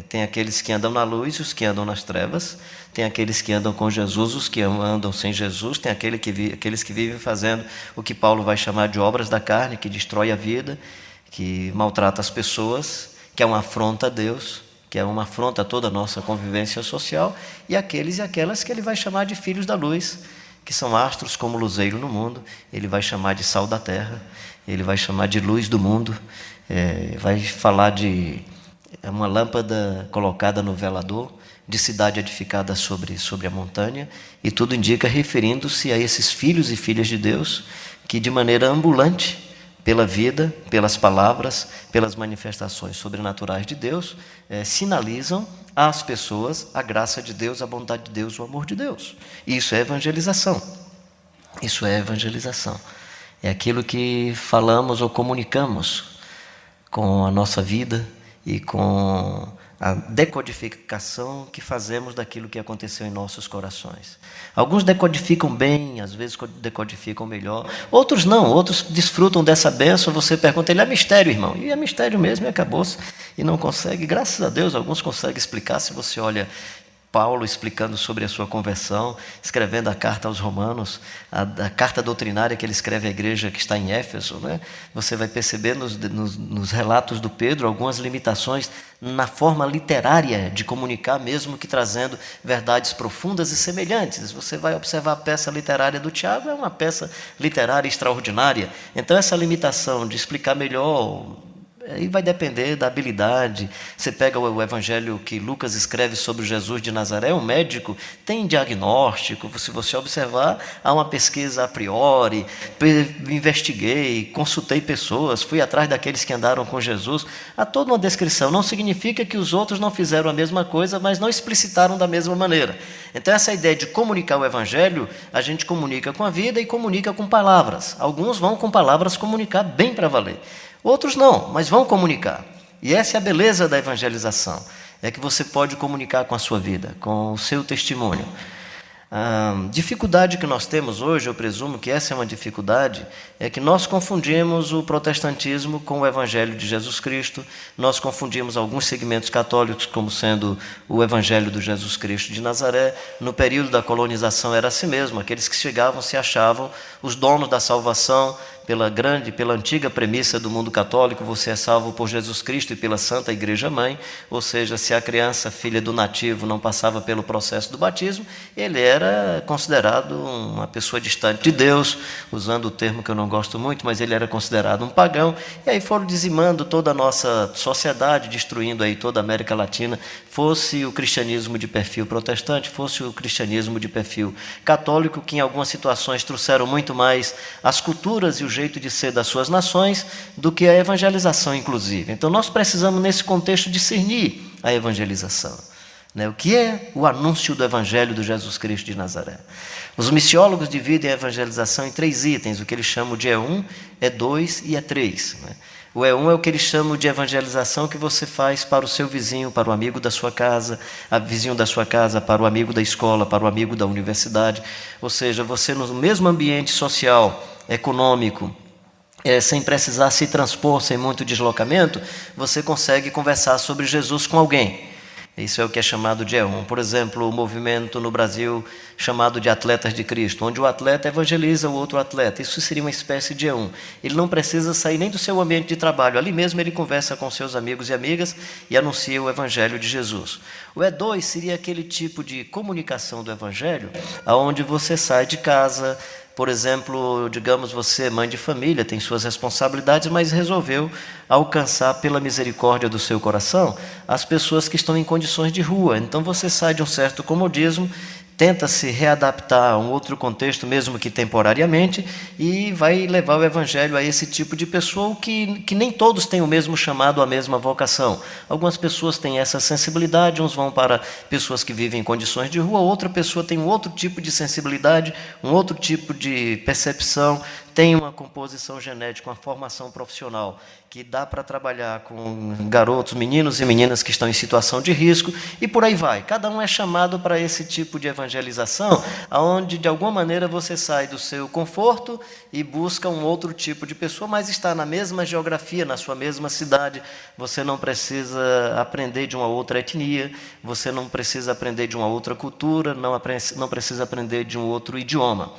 Tem aqueles que andam na luz e os que andam nas trevas. Tem aqueles que andam com Jesus, os que andam sem Jesus. Tem aqueles que vivem fazendo o que Paulo vai chamar de obras da carne, que destrói a vida, que maltrata as pessoas, que é uma afronta a Deus, que é uma afronta a toda a nossa convivência social. E aqueles e aquelas que ele vai chamar de filhos da luz, que são astros como luzeiro no mundo. Ele vai chamar de sal da terra, ele vai chamar de luz do mundo, vai falar de uma lâmpada colocada no velador, de cidade edificada sobre a montanha, e tudo indica referindo-se a esses filhos e filhas de Deus, que de maneira ambulante, pela vida, pelas palavras, pelas manifestações sobrenaturais de Deus, sinalizam às pessoas a graça de Deus, a bondade de Deus, o amor de Deus. Isso é evangelização. Isso é evangelização. É aquilo que falamos ou comunicamos com a nossa vida, e com a decodificação que fazemos daquilo que aconteceu em nossos corações. Alguns decodificam bem, às vezes decodificam melhor. Outros não, outros desfrutam dessa bênção. Você pergunta, ele é mistério, irmão. E é mistério mesmo, e acabou-se. E não consegue, graças a Deus, alguns conseguem explicar. Se você olha Paulo explicando sobre a sua conversão, escrevendo a carta aos Romanos, a carta doutrinária que ele escreve à igreja que está em Éfeso, né? Você vai perceber nos relatos do Pedro algumas limitações na forma literária de comunicar, mesmo que trazendo verdades profundas e semelhantes. Você vai observar a peça literária do Tiago, é uma peça literária extraordinária. Então, essa limitação de explicar melhor, aí vai depender da habilidade. Você pega o evangelho que Lucas escreve sobre Jesus de Nazaré, um médico tem diagnóstico, se você observar, há uma pesquisa a priori, investiguei, consultei pessoas, fui atrás daqueles que andaram com Jesus, há toda uma descrição. Não significa que os outros não fizeram a mesma coisa, mas não explicitaram da mesma maneira. Então, essa ideia de comunicar o evangelho, a gente comunica com a vida e comunica com palavras. Alguns vão com palavras comunicar bem para valer. Outros não, mas vão comunicar. E essa é a beleza da evangelização, é que você pode comunicar com a sua vida, com o seu testemunho. A dificuldade que nós temos hoje, eu presumo que essa é uma dificuldade, é que nós confundimos o protestantismo com o Evangelho de Jesus Cristo, nós confundimos alguns segmentos católicos como sendo o Evangelho do Jesus Cristo de Nazaré. No período da colonização era assim mesmo, aqueles que chegavam se achavam os donos da salvação. Pela antiga premissa do mundo católico, você é salvo por Jesus Cristo e pela Santa Igreja Mãe, ou seja, se a criança, filha do nativo, não passava pelo processo do batismo, ele era considerado uma pessoa distante de Deus, usando o termo que eu não gosto muito, mas ele era considerado um pagão, e aí foram dizimando toda a nossa sociedade, destruindo aí toda a América Latina, fosse o cristianismo de perfil protestante, fosse o cristianismo de perfil católico, que em algumas situações trouxeram muito mais as culturas e o jeito de ser das suas nações do que a evangelização, inclusive. Então, nós precisamos, nesse contexto, discernir a evangelização. O que é o anúncio do Evangelho do Jesus Cristo de Nazaré? Os missiólogos dividem a evangelização em 3 itens, o que eles chamam de E1, E2 e E3. O E1 é o que eles chamam de evangelização que você faz para o seu vizinho, para o amigo da sua casa, vizinho da sua casa, para o amigo da escola, para o amigo da universidade. Ou seja, você no mesmo ambiente social, econômico, sem precisar se transpor, sem muito deslocamento, você consegue conversar sobre Jesus com alguém. Isso é o que é chamado de E1. Por exemplo, o movimento no Brasil chamado de Atletas de Cristo, onde o atleta evangeliza o outro atleta. Isso seria uma espécie de E1. Ele não precisa sair nem do seu ambiente de trabalho. Ali mesmo ele conversa com seus amigos e amigas e anuncia o Evangelho de Jesus. O E2 seria aquele tipo de comunicação do Evangelho, onde você sai de casa. Por exemplo, digamos, você, mãe de família, tem suas responsabilidades, mas resolveu alcançar, pela misericórdia do seu coração, as pessoas que estão em condições de rua. Então, você sai de um certo comodismo, tenta se readaptar a um outro contexto, mesmo que temporariamente, e vai levar o Evangelho a esse tipo de pessoa que nem todos têm o mesmo chamado, a mesma vocação. Algumas pessoas têm essa sensibilidade, uns vão para pessoas que vivem em condições de rua, outra pessoa tem um outro tipo de sensibilidade, um outro tipo de percepção, tem uma composição genética, uma formação profissional, que dá para trabalhar com garotos, meninos e meninas que estão em situação de risco, e por aí vai. Cada um é chamado para esse tipo de evangelização, onde, de alguma maneira, você sai do seu conforto e busca um outro tipo de pessoa, mas está na mesma geografia, na sua mesma cidade. Você não precisa aprender de uma outra etnia, você não precisa aprender de uma outra cultura, não precisa aprender de um outro idioma.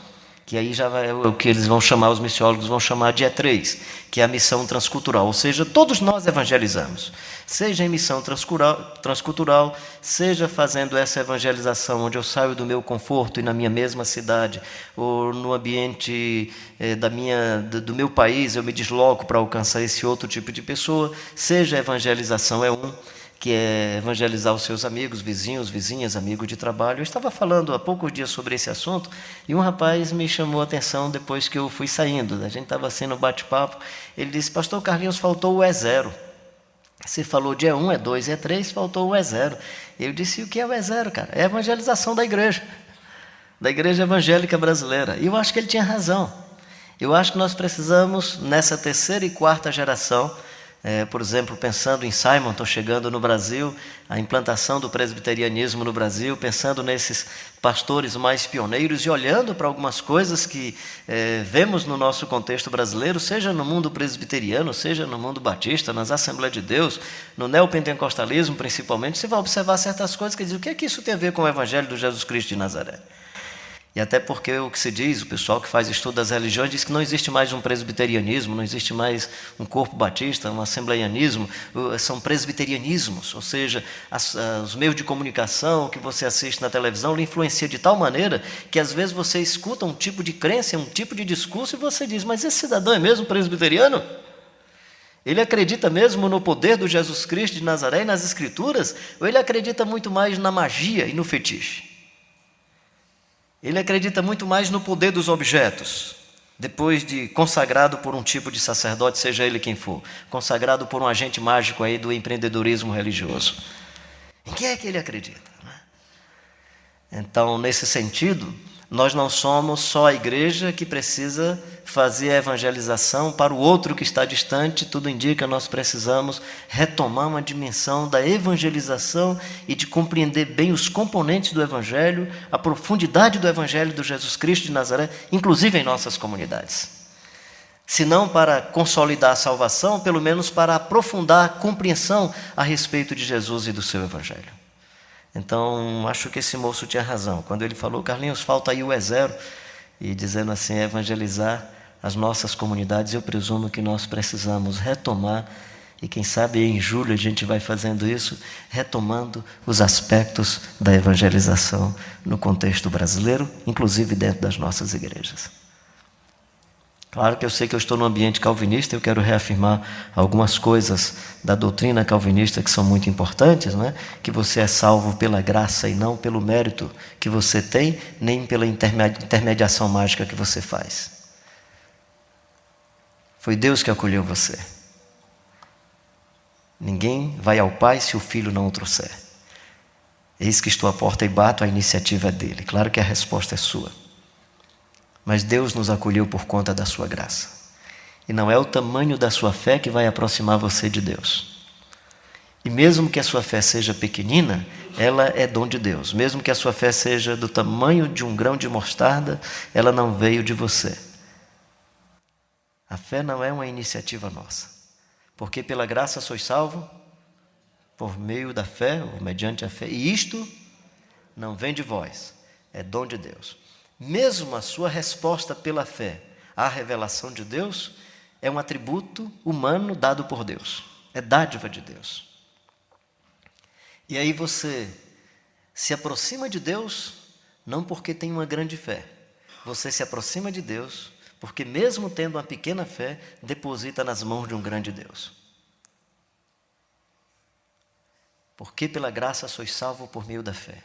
Que aí já é o que eles vão chamar, os missiólogos vão chamar de E3, que é a missão transcultural, ou seja, todos nós evangelizamos, seja em missão transcultural, seja fazendo essa evangelização onde eu saio do meu conforto e na minha mesma cidade, ou no ambiente do meu país, eu me desloco para alcançar esse outro tipo de pessoa, seja a evangelização que é evangelizar os seus amigos, vizinhos, vizinhas, amigos de trabalho. Eu estava falando há poucos dias sobre esse assunto e um rapaz me chamou a atenção depois que eu fui saindo. A gente estava assim no bate-papo. Ele disse: Pastor Carlinhos, faltou o E0. Você falou de E1, E2, E3, faltou o E0. Eu disse: o que é o E0, cara? É a evangelização da igreja evangélica brasileira. E eu acho que ele tinha razão. Eu acho que nós precisamos, nessa terceira e quarta geração, Por exemplo, pensando em Simonton chegando no Brasil, a implantação do presbiterianismo no Brasil, pensando nesses pastores mais pioneiros e olhando para algumas coisas que vemos no nosso contexto brasileiro, seja no mundo presbiteriano, seja no mundo batista, nas Assembleias de Deus, no neopentecostalismo principalmente, você vai observar certas coisas que dizem: o que é que isso tem a ver com o Evangelho do Jesus Cristo de Nazaré? E até porque o que se diz, o pessoal que faz estudo das religiões diz que não existe mais um presbiterianismo, não existe mais um corpo batista, um assembleianismo, são presbiterianismos, ou seja, os meios de comunicação que você assiste na televisão lhe influencia de tal maneira que às vezes você escuta um tipo de crença, um tipo de discurso e você diz: mas esse cidadão é mesmo presbiteriano? Ele acredita mesmo no poder do Jesus Cristo de Nazaré e nas Escrituras? Ou ele acredita muito mais na magia e no fetiche? Ele acredita muito mais no poder dos objetos, depois de consagrado por um tipo de sacerdote, seja ele quem for, consagrado por um agente mágico aí do empreendedorismo religioso. Em que é que ele acredita? Então, nesse sentido, nós não somos só a igreja que precisa fazer a evangelização para o outro que está distante. Tudo indica que nós precisamos retomar uma dimensão da evangelização e de compreender bem os componentes do Evangelho, a profundidade do Evangelho do Jesus Cristo de Nazaré, inclusive em nossas comunidades. Se não para consolidar a salvação, pelo menos para aprofundar a compreensão a respeito de Jesus e do seu Evangelho. Então, acho que esse moço tinha razão. Quando ele falou: Carlinhos, falta aí o E0, e dizendo assim, evangelizar as nossas comunidades, eu presumo que nós precisamos retomar, e quem sabe em julho a gente vai fazendo isso, retomando os aspectos da evangelização no contexto brasileiro, inclusive dentro das nossas igrejas. Claro que eu sei que eu estou no ambiente calvinista, eu quero reafirmar algumas coisas da doutrina calvinista que são muito importantes, não é? Que você é salvo pela graça e não pelo mérito que você tem, nem pela intermediação mágica que você faz. Foi Deus que acolheu você. Ninguém vai ao Pai se o Filho não o trouxer. Eis que estou à porta e bato, a iniciativa é dele. Claro que a resposta é sua. Mas Deus nos acolheu por conta da sua graça. E não é o tamanho da sua fé que vai aproximar você de Deus. E mesmo que a sua fé seja pequenina, ela é dom de Deus. Mesmo que a sua fé seja do tamanho de um grão de mostarda, ela não veio de você. A fé não é uma iniciativa nossa. Porque pela graça sois salvo, por meio da fé, ou mediante a fé. E isto não vem de vós, é dom de Deus. Mesmo a sua resposta pela fé à revelação de Deus é um atributo humano dado por Deus. É dádiva de Deus. E aí você se aproxima de Deus não porque tem uma grande fé. Você se aproxima de Deus porque, mesmo tendo uma pequena fé, deposita nas mãos de um grande Deus. Porque pela graça sois salvo por meio da fé.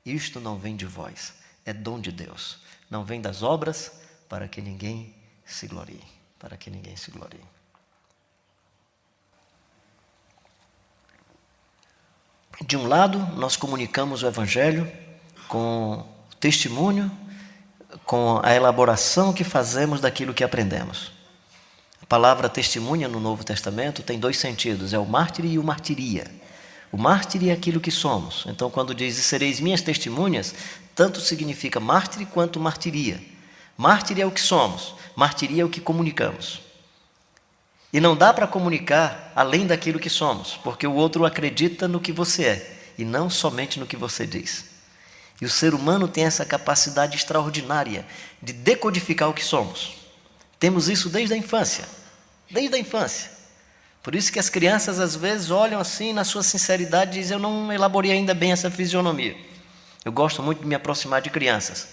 Isto não vem de vós. É dom de Deus. Não vem das obras para que ninguém se glorie. Para que ninguém se glorie. De um lado, nós comunicamos o Evangelho com testemunho, com a elaboração que fazemos daquilo que aprendemos. A palavra testemunha no Novo Testamento tem dois sentidos, é o mártir e o martiria. O mártir é aquilo que somos. Então, quando diz: sereis minhas testemunhas, tanto significa mártir quanto martiria. Mártir é o que somos, martiria é o que comunicamos. E não dá para comunicar além daquilo que somos, porque o outro acredita no que você é, e não somente no que você diz. E o ser humano tem essa capacidade extraordinária de decodificar o que somos. Temos isso desde a infância. Desde a infância. Por isso que as crianças às vezes olham assim na sua sinceridade e dizem: eu não elaborei ainda bem essa fisionomia. Eu gosto muito de me aproximar de crianças,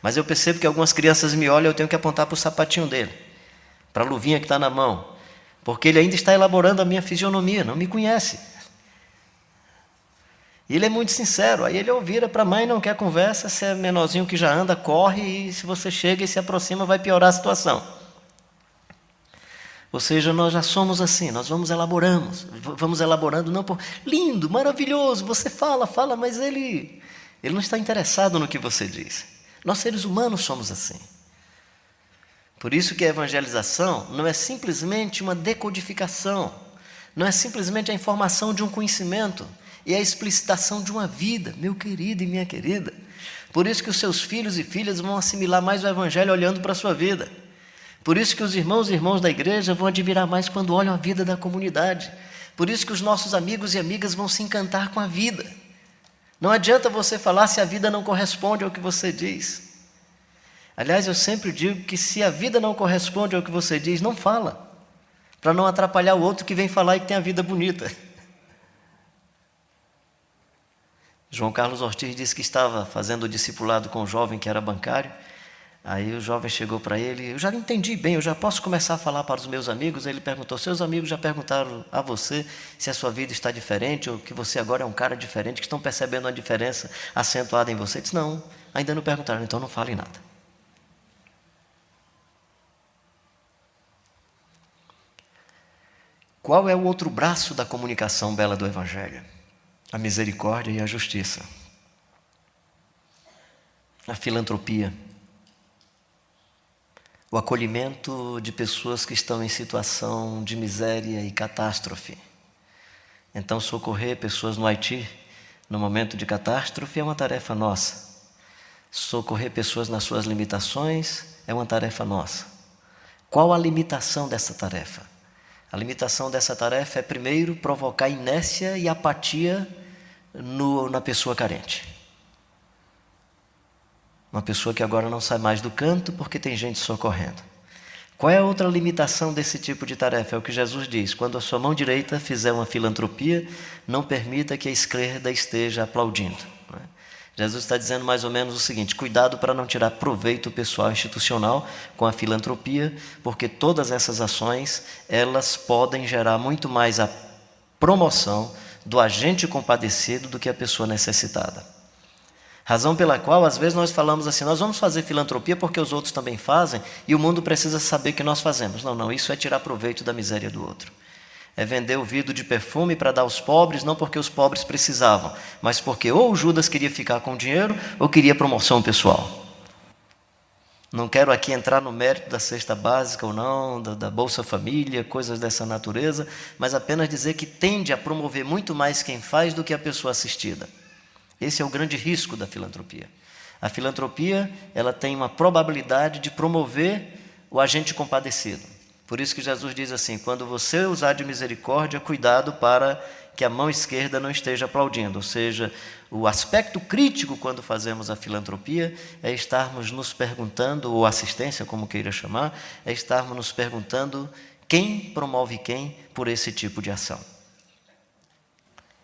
mas eu percebo que algumas crianças me olham e eu tenho que apontar para o sapatinho dele, para a luvinha que está na mão, porque ele ainda está elaborando a minha fisionomia, não me conhece. E ele é muito sincero, aí ele vira para a mãe, não quer conversa, se é menorzinho que já anda, corre, e se você chega e se aproxima vai piorar a situação. Ou seja, nós já somos assim, nós vamos elaborando, não por lindo, maravilhoso, você fala, mas ele não está interessado no que você diz. Nós seres humanos somos assim. Por isso que a evangelização não é simplesmente uma decodificação, não é simplesmente a informação de um conhecimento, é a explicitação de uma vida, meu querido e minha querida. Por isso que os seus filhos e filhas vão assimilar mais o Evangelho olhando para a sua vida. Por isso que os irmãos e irmãs da igreja vão admirar mais quando olham a vida da comunidade. Por isso que os nossos amigos e amigas vão se encantar com a vida. Não adianta você falar se a vida não corresponde ao que você diz. Aliás, eu sempre digo que se a vida não corresponde ao que você diz, não fala, para não atrapalhar o outro que vem falar e que tem a vida bonita. João Carlos Ortiz disse que estava fazendo o discipulado com um jovem que era bancário. Aí o jovem chegou para ele: eu já entendi bem, eu já posso começar a falar para os meus amigos. Ele perguntou: seus amigos já perguntaram a você se a sua vida está diferente, ou que você agora é um cara diferente, que estão percebendo uma diferença acentuada em você? Ele disse: não, ainda não perguntaram. Então não fale nada. Qual é o outro braço da comunicação bela do Evangelho? A misericórdia e a justiça, a filantropia, o acolhimento de pessoas que estão em situação de miséria e catástrofe. Então, socorrer pessoas no Haiti, no momento de catástrofe, é uma tarefa nossa. Socorrer pessoas nas suas limitações é uma tarefa nossa. Qual a limitação dessa tarefa? A limitação dessa tarefa é, primeiro, provocar inércia e apatia na pessoa carente. Uma pessoa que agora não sai mais do canto porque tem gente socorrendo. Qual é a outra limitação desse tipo de tarefa? É o que Jesus diz: quando a sua mão direita fizer uma filantropia, não permita que a esquerda esteja aplaudindo. Jesus está dizendo mais ou menos o seguinte: cuidado para não tirar proveito pessoal institucional com a filantropia, porque todas essas ações, elas podem gerar muito mais a promoção do agente compadecido do que a pessoa necessitada. Razão pela qual, às vezes, nós falamos assim: nós vamos fazer filantropia porque os outros também fazem e o mundo precisa saber que nós fazemos. Não, isso é tirar proveito da miséria do outro. É vender o vidro de perfume para dar aos pobres, não porque os pobres precisavam, mas porque ou o Judas queria ficar com o dinheiro ou queria promoção pessoal. Não quero aqui entrar no mérito da cesta básica ou não, da Bolsa Família, coisas dessa natureza, mas apenas dizer que tende a promover muito mais quem faz do que a pessoa assistida. Esse é o grande risco da filantropia. A filantropia, ela tem uma probabilidade de promover o agente compadecido. Por isso que Jesus diz assim: quando você usar de misericórdia, cuidado para que a mão esquerda não esteja aplaudindo. Ou seja, o aspecto crítico quando fazemos a filantropia é estarmos nos perguntando, ou assistência, como queira chamar, é estarmos nos perguntando quem promove quem por esse tipo de ação.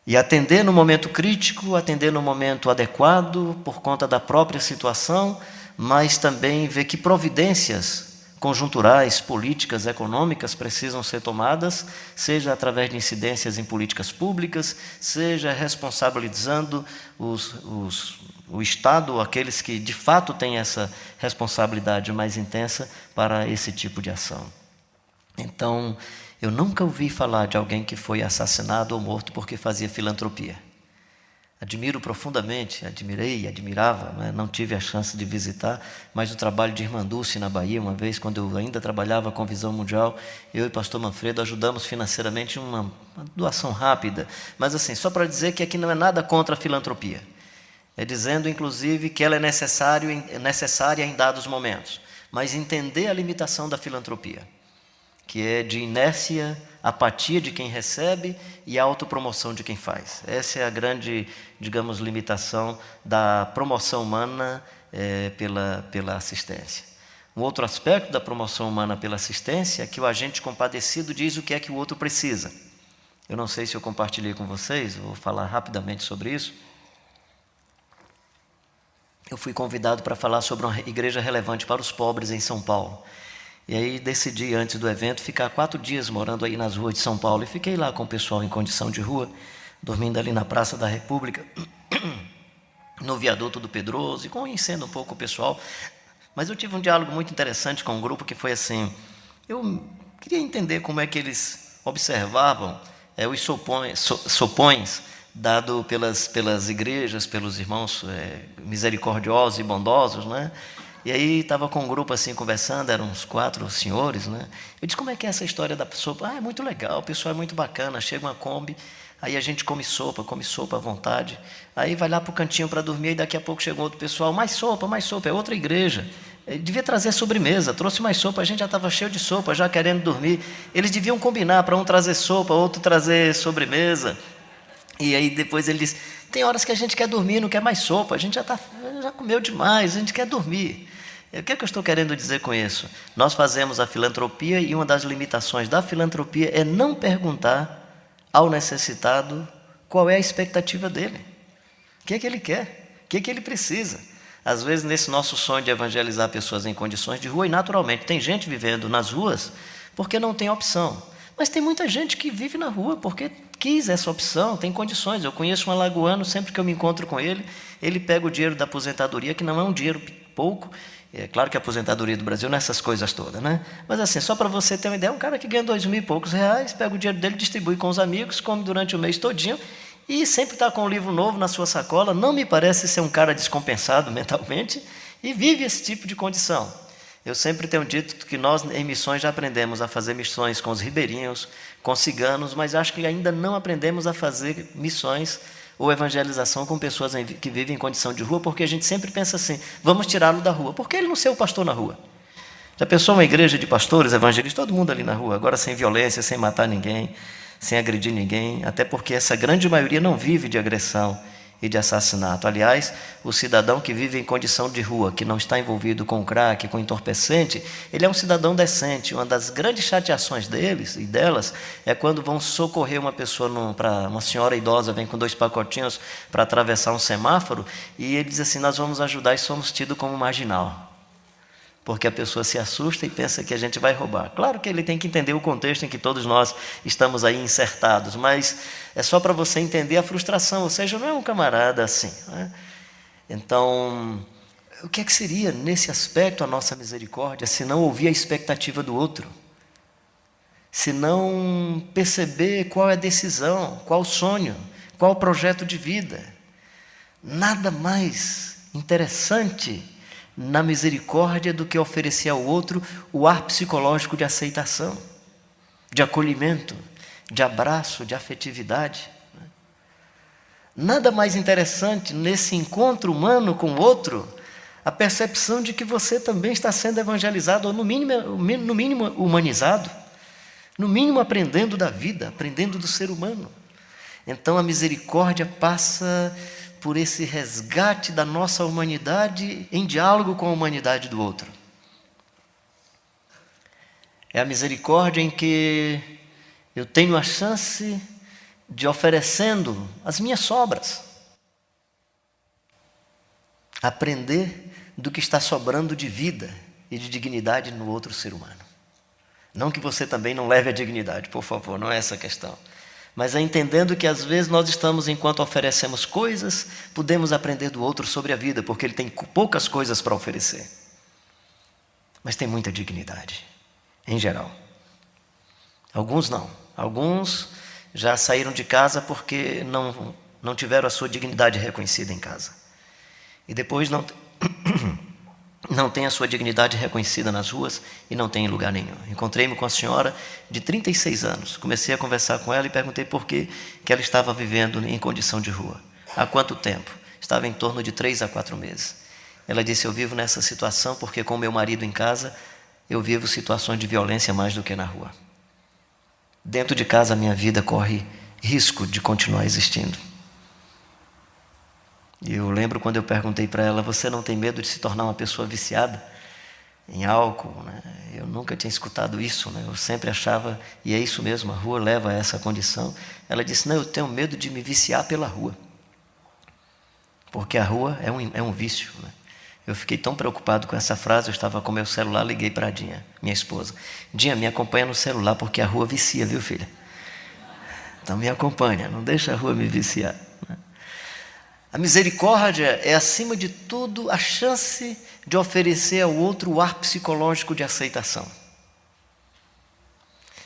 E atender no momento crítico, atender no momento adequado, por conta da própria situação, mas também ver que providências conjunturais, políticas, econômicas precisam ser tomadas, seja através de incidências em políticas públicas, seja responsabilizando o Estado, aqueles que de fato têm essa responsabilidade mais intensa para esse tipo de ação. Então, eu nunca ouvi falar de alguém que foi assassinado ou morto porque fazia filantropia. Admiro profundamente, admirei e admirava, não tive a chance de visitar, mas o trabalho de Irmã Dulce na Bahia, uma vez, quando eu ainda trabalhava com Visão Mundial, eu e pastor Manfredo ajudamos financeiramente uma doação rápida, mas assim, só para dizer que aqui não é nada contra a filantropia, é dizendo inclusive que ela é necessária em dados momentos, mas entender a limitação da filantropia, que é de inércia, apatia de quem recebe e autopromoção de quem faz. Essa é a grande, digamos, limitação da promoção humana pela assistência. Um outro aspecto da promoção humana pela assistência é que o agente compadecido diz o que é que o outro precisa. Eu não sei se eu compartilhei com vocês, vou falar rapidamente sobre isso. Eu fui convidado para falar sobre uma igreja relevante para os pobres em São Paulo. E aí decidi, antes do evento, ficar 4 dias morando aí nas ruas de São Paulo. E fiquei lá com o pessoal em condição de rua, dormindo ali na Praça da República, no viaduto do Pedroso, e conhecendo um pouco o pessoal. Mas eu tive um diálogo muito interessante com um grupo que foi assim: eu queria entender como é que eles observavam os sopões dado pelas igrejas, pelos irmãos misericordiosos e bondosos, né? E aí estava com um grupo assim conversando, eram uns 4 senhores, né? Eu disse, como é que é essa história da sopa? Ah, é muito legal, o pessoal é muito bacana, chega uma Kombi, aí a gente come sopa à vontade. Aí vai lá para o cantinho para dormir e daqui a pouco chega outro pessoal, mais sopa, é outra igreja. Ele devia trazer sobremesa, trouxe mais sopa, a gente já estava cheio de sopa, já querendo dormir. Eles deviam combinar para um trazer sopa, outro trazer sobremesa. E aí depois ele disse, tem horas que a gente quer dormir, não quer mais sopa, a gente já comeu demais, a gente quer dormir. O que é que eu estou querendo dizer com isso? Nós fazemos a filantropia e uma das limitações da filantropia é não perguntar ao necessitado qual é a expectativa dele. O que é que ele quer? O que é que ele precisa? Às vezes, nesse nosso sonho de evangelizar pessoas em condições de rua, e naturalmente tem gente vivendo nas ruas porque não tem opção. Mas tem muita gente que vive na rua porque quis essa opção, tem condições. Eu conheço um alagoano, sempre que eu me encontro com ele, ele pega o dinheiro da aposentadoria, que não é um dinheiro pouco. É claro que a aposentadoria do Brasil não é essas coisas todas, né? Mas assim, só para você ter uma ideia, um cara que ganha 2.000 e poucos reais, pega o dinheiro dele, distribui com os amigos, come durante o mês todinho e sempre está com um livro novo na sua sacola. Não me parece ser um cara descompensado mentalmente e vive esse tipo de condição. Eu sempre tenho dito que nós em missões já aprendemos a fazer missões com os ribeirinhos, com ciganos, mas acho que ainda não aprendemos a fazer missões ou evangelização com pessoas que vivem em condição de rua, porque a gente sempre pensa assim, vamos tirá-lo da rua. Por que ele não ser o pastor na rua? Já pensou uma igreja de pastores, evangelistas, todo mundo ali na rua, agora sem violência, sem matar ninguém, sem agredir ninguém, até porque essa grande maioria não vive de agressão e de assassinato. Aliás, o cidadão que vive em condição de rua, que não está envolvido com crack, com entorpecente, ele é um cidadão decente. Uma das grandes chateações deles e delas é quando vão socorrer uma pessoa, uma senhora idosa, vem com 2 pacotinhos para atravessar um semáforo, e ele diz assim, nós vamos ajudar e somos tidos como marginal. Porque a pessoa se assusta e pensa que a gente vai roubar. Claro que ele tem que entender o contexto em que todos nós estamos aí insertados, mas é só para você entender a frustração, ou seja, não é um camarada assim, né? Então, o que é que seria nesse aspecto a nossa misericórdia, se não ouvir a expectativa do outro? Se não perceber qual é a decisão, qual o sonho, qual o projeto de vida? Nada mais interessante na misericórdia do que oferecer ao outro o ar psicológico de aceitação, de acolhimento, de abraço, de afetividade. Nada mais interessante nesse encontro humano com o outro, a percepção de que você também está sendo evangelizado, ou no mínimo humanizado, no mínimo aprendendo da vida, aprendendo do ser humano. Então a misericórdia passa por esse resgate da nossa humanidade em diálogo com a humanidade do outro. É a misericórdia em que eu tenho a chance de, oferecendo as minhas sobras, aprender do que está sobrando de vida e de dignidade no outro ser humano. Não que você também não leve a dignidade, por favor, não é essa a questão. Mas é entendendo que às vezes nós estamos, enquanto oferecemos coisas, podemos aprender do outro sobre a vida, porque ele tem poucas coisas para oferecer. Mas tem muita dignidade, em geral. Alguns não. Alguns já saíram de casa porque não tiveram a sua dignidade reconhecida em casa. E depois não tem a sua dignidade reconhecida nas ruas e não tem em lugar nenhum. Encontrei-me com a senhora de 36 anos. Comecei a conversar com ela e perguntei por que ela estava vivendo em condição de rua. Há quanto tempo? Estava em torno de 3 a 4 meses. Ela disse, eu vivo nessa situação porque com meu marido em casa, eu vivo situações de violência mais do que na rua. Dentro de casa a minha vida corre risco de continuar existindo. E eu lembro quando eu perguntei para ela, você não tem medo de se tornar uma pessoa viciada em álcool, né? Eu nunca tinha escutado isso, né? Eu sempre achava, e é isso mesmo, a rua leva a essa condição. Ela disse, não, eu tenho medo de me viciar pela rua. Porque a rua é um vício, né? Eu fiquei tão preocupado com essa frase, eu estava com meu celular, liguei para a Dinha, minha esposa. Dinha, me acompanha no celular, porque a rua vicia, viu, filha? Então me acompanha, não deixa a rua me viciar. A misericórdia é, acima de tudo, a chance de oferecer ao outro o ar psicológico de aceitação.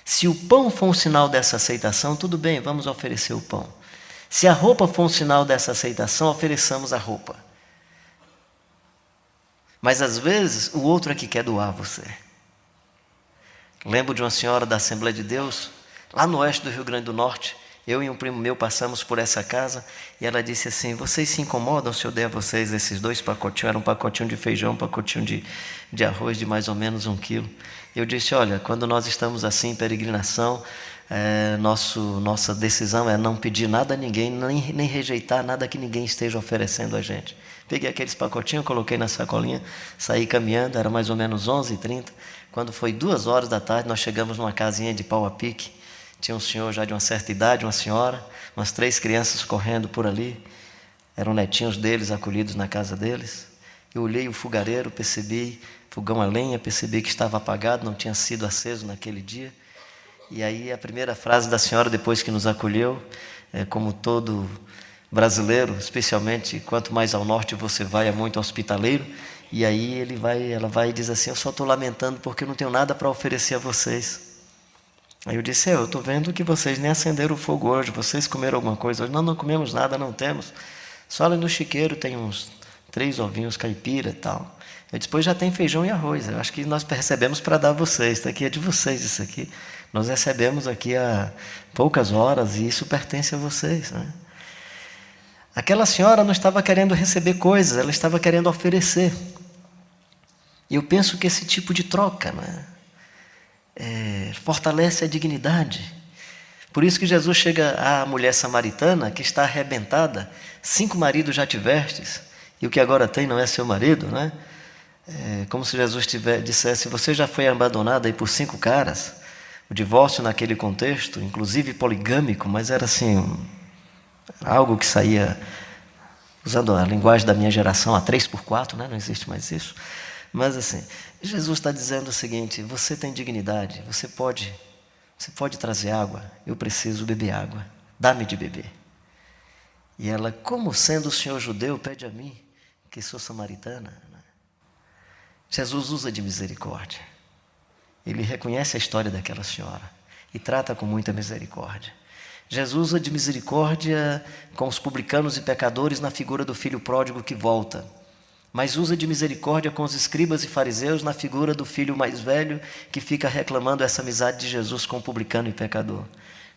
Se o pão for um sinal dessa aceitação, tudo bem, vamos oferecer o pão. Se a roupa for um sinal dessa aceitação, ofereçamos a roupa. Mas às vezes o outro é que quer doar você. Lembro de uma senhora da Assembleia de Deus, lá no oeste do Rio Grande do Norte. Eu e um primo meu passamos por essa casa e ela disse assim: vocês se incomodam se eu der a vocês esses 2 pacotinhos? Era um pacotinho de feijão, um pacotinho de arroz de mais ou menos 1 quilo. Eu disse: olha, quando nós estamos assim em peregrinação, nossa decisão é não pedir nada a ninguém, nem rejeitar nada que ninguém esteja oferecendo a gente. Peguei aqueles pacotinhos, coloquei na sacolinha, saí caminhando, era mais ou menos 11h30. Quando foi 2 horas da tarde, nós chegamos numa casinha de pau a pique. Tinha um senhor já de uma certa idade, uma senhora, umas 3 crianças correndo por ali. Eram netinhos deles, acolhidos na casa deles. Eu olhei o fogareiro, percebi, fogão a lenha, percebi que estava apagado, não tinha sido aceso naquele dia. E aí a primeira frase da senhora, depois que nos acolheu, como todo brasileiro, especialmente quanto mais ao norte você vai, é muito hospitaleiro. E aí ela vai e diz assim: eu só estou lamentando porque eu não tenho nada para oferecer a vocês. Aí eu disse: eu estou vendo que vocês nem acenderam o fogo hoje, vocês comeram alguma coisa hoje? Não comemos nada, não temos. Só ali no chiqueiro tem uns 3 ovinhos caipira e tal. Eu disse: pois já tem feijão e arroz, eu acho que nós recebemos para dar a vocês, isso aqui é de vocês, isso aqui. Nós recebemos aqui há poucas horas e isso pertence a vocês, né? Aquela senhora não estava querendo receber coisas, ela estava querendo oferecer. E eu penso que esse tipo de troca, né, fortalece a dignidade. Por isso que Jesus chega à mulher samaritana que está arrebentada: 5 maridos já tivestes, e o que agora tem não é seu marido, né? Como se Jesus dissesse: você já foi abandonada aí por 5 caras. O divórcio naquele contexto, inclusive poligâmico, mas era assim, algo que saía, usando a linguagem da minha geração, a 3x4, né? Não existe mais isso. Mas assim, Jesus está dizendo o seguinte: você tem dignidade, você pode trazer água, eu preciso beber água, dá-me de beber. E ela, como sendo o senhor judeu, pede a mim, que sou samaritana. Jesus usa de misericórdia. Ele reconhece a história daquela senhora e trata com muita misericórdia. Jesus usa de misericórdia com os publicanos e pecadores na figura do filho pródigo que volta, mas usa de misericórdia com os escribas e fariseus na figura do filho mais velho que fica reclamando essa amizade de Jesus com o publicano e pecador.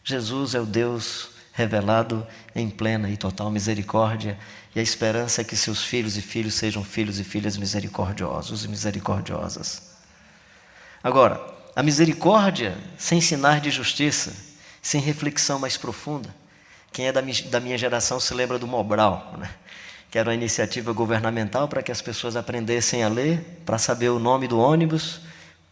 Jesus é o Deus revelado em plena e total misericórdia, e a esperança é que seus filhos e filhos sejam filhos e filhas misericordiosos e misericordiosas. Agora, a misericórdia sem sinais de justiça, sem reflexão mais profunda. Quem é da minha geração se lembra do Mobral, né? Que era uma iniciativa governamental para que as pessoas aprendessem a ler, para saber o nome do ônibus,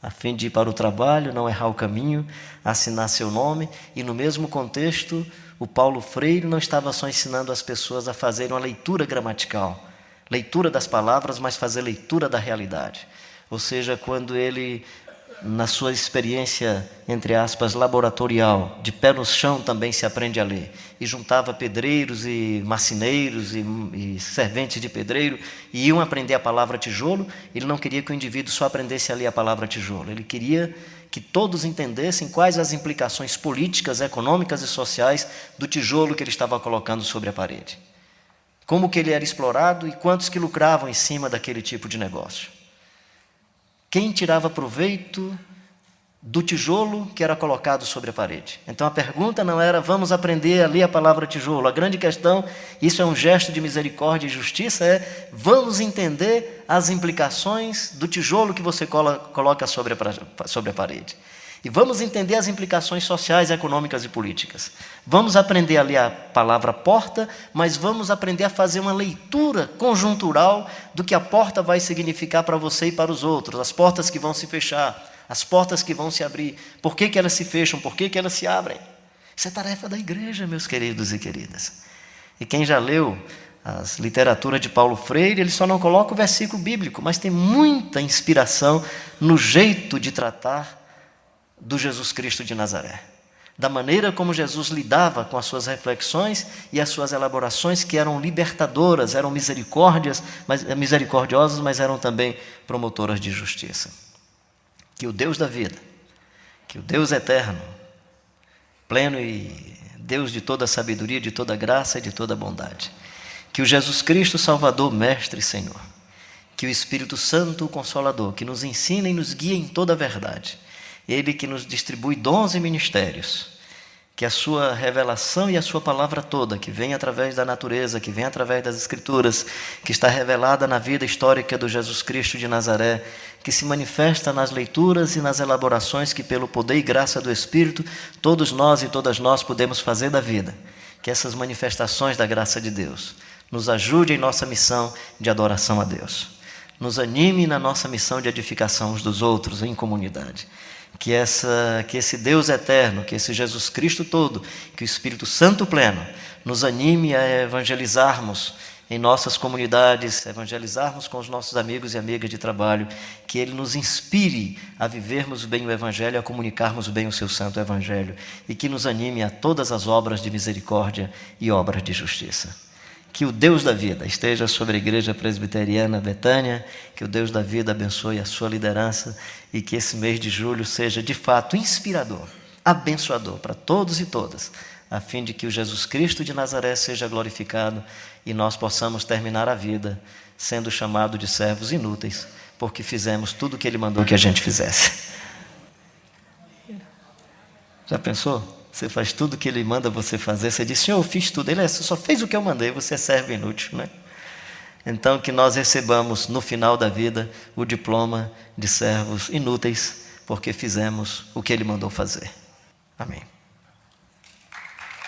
a fim de ir para o trabalho, não errar o caminho, assinar seu nome. E no mesmo contexto, o Paulo Freire não estava só ensinando as pessoas a fazerem uma leitura gramatical, leitura das palavras, mas fazer leitura da realidade. Ou seja, quando ele, na sua experiência, entre aspas, laboratorial, de pé no chão também se aprende a ler, e juntava pedreiros e marceneiros e serventes de pedreiro, e iam aprender a palavra tijolo. Ele não queria que o indivíduo só aprendesse a ler a palavra tijolo, ele queria que todos entendessem quais as implicações políticas, econômicas e sociais do tijolo que ele estava colocando sobre a parede. Como que ele era explorado e quantos que lucravam em cima daquele tipo de negócio. Quem tirava proveito do tijolo que era colocado sobre a parede. Então a pergunta não era: vamos aprender a ler a palavra tijolo. A grande questão, isso é um gesto de misericórdia e justiça, é: vamos entender as implicações do tijolo que você coloca sobre a parede. E vamos entender as implicações sociais, econômicas e políticas. Vamos aprender a ler a palavra porta, mas vamos aprender a fazer uma leitura conjuntural do que a porta vai significar para você e para os outros. As portas que vão se fechar, as portas que vão se abrir. Por que elas se fecham? Por que elas se abrem? Isso é tarefa da igreja, meus queridos e queridas. E quem já leu as literaturas de Paulo Freire, ele só não coloca o versículo bíblico, mas tem muita inspiração no jeito de tratar do Jesus Cristo de Nazaré, da maneira como Jesus lidava com as suas reflexões e as suas elaborações, que eram libertadoras, eram misericordiosas, mas eram também promotoras de justiça. Que o Deus da vida, que o Deus eterno, pleno e Deus de toda sabedoria, de toda graça e de toda bondade, que o Jesus Cristo, Salvador, Mestre e Senhor, que o Espírito Santo, o Consolador, que nos ensina e nos guia em toda a verdade, Ele que nos distribui dons e ministérios, que a sua revelação e a sua palavra toda, que vem através da natureza, que vem através das Escrituras, que está revelada na vida histórica do Jesus Cristo de Nazaré, que se manifesta nas leituras e nas elaborações que, pelo poder e graça do Espírito, todos nós e todas nós podemos fazer da vida, que essas manifestações da graça de Deus nos ajude em nossa missão de adoração a Deus, nos anime na nossa missão de edificação uns dos outros em comunidade. Que esse Deus eterno, que esse Jesus Cristo todo, que o Espírito Santo pleno, nos anime a evangelizarmos em nossas comunidades, evangelizarmos com os nossos amigos e amigas de trabalho, que Ele nos inspire a vivermos bem o Evangelho, a comunicarmos bem o seu santo Evangelho, e que nos anime a todas as obras de misericórdia e obras de justiça. Que o Deus da vida esteja sobre a Igreja Presbiteriana Betânia, que o Deus da vida abençoe a sua liderança e que esse mês de julho seja de fato inspirador, abençoador para todos e todas, a fim de que o Jesus Cristo de Nazaré seja glorificado e nós possamos terminar a vida sendo chamados de servos inúteis, porque fizemos tudo o que Ele mandou que a gente fizesse. Já pensou? Você faz tudo o que Ele manda você fazer, você diz, Senhor, eu fiz tudo. Ele só fez o que eu mandei, você é servo inútil, né? Então, que nós recebamos no final da vida o diploma de servos inúteis, porque fizemos o que Ele mandou fazer. Amém.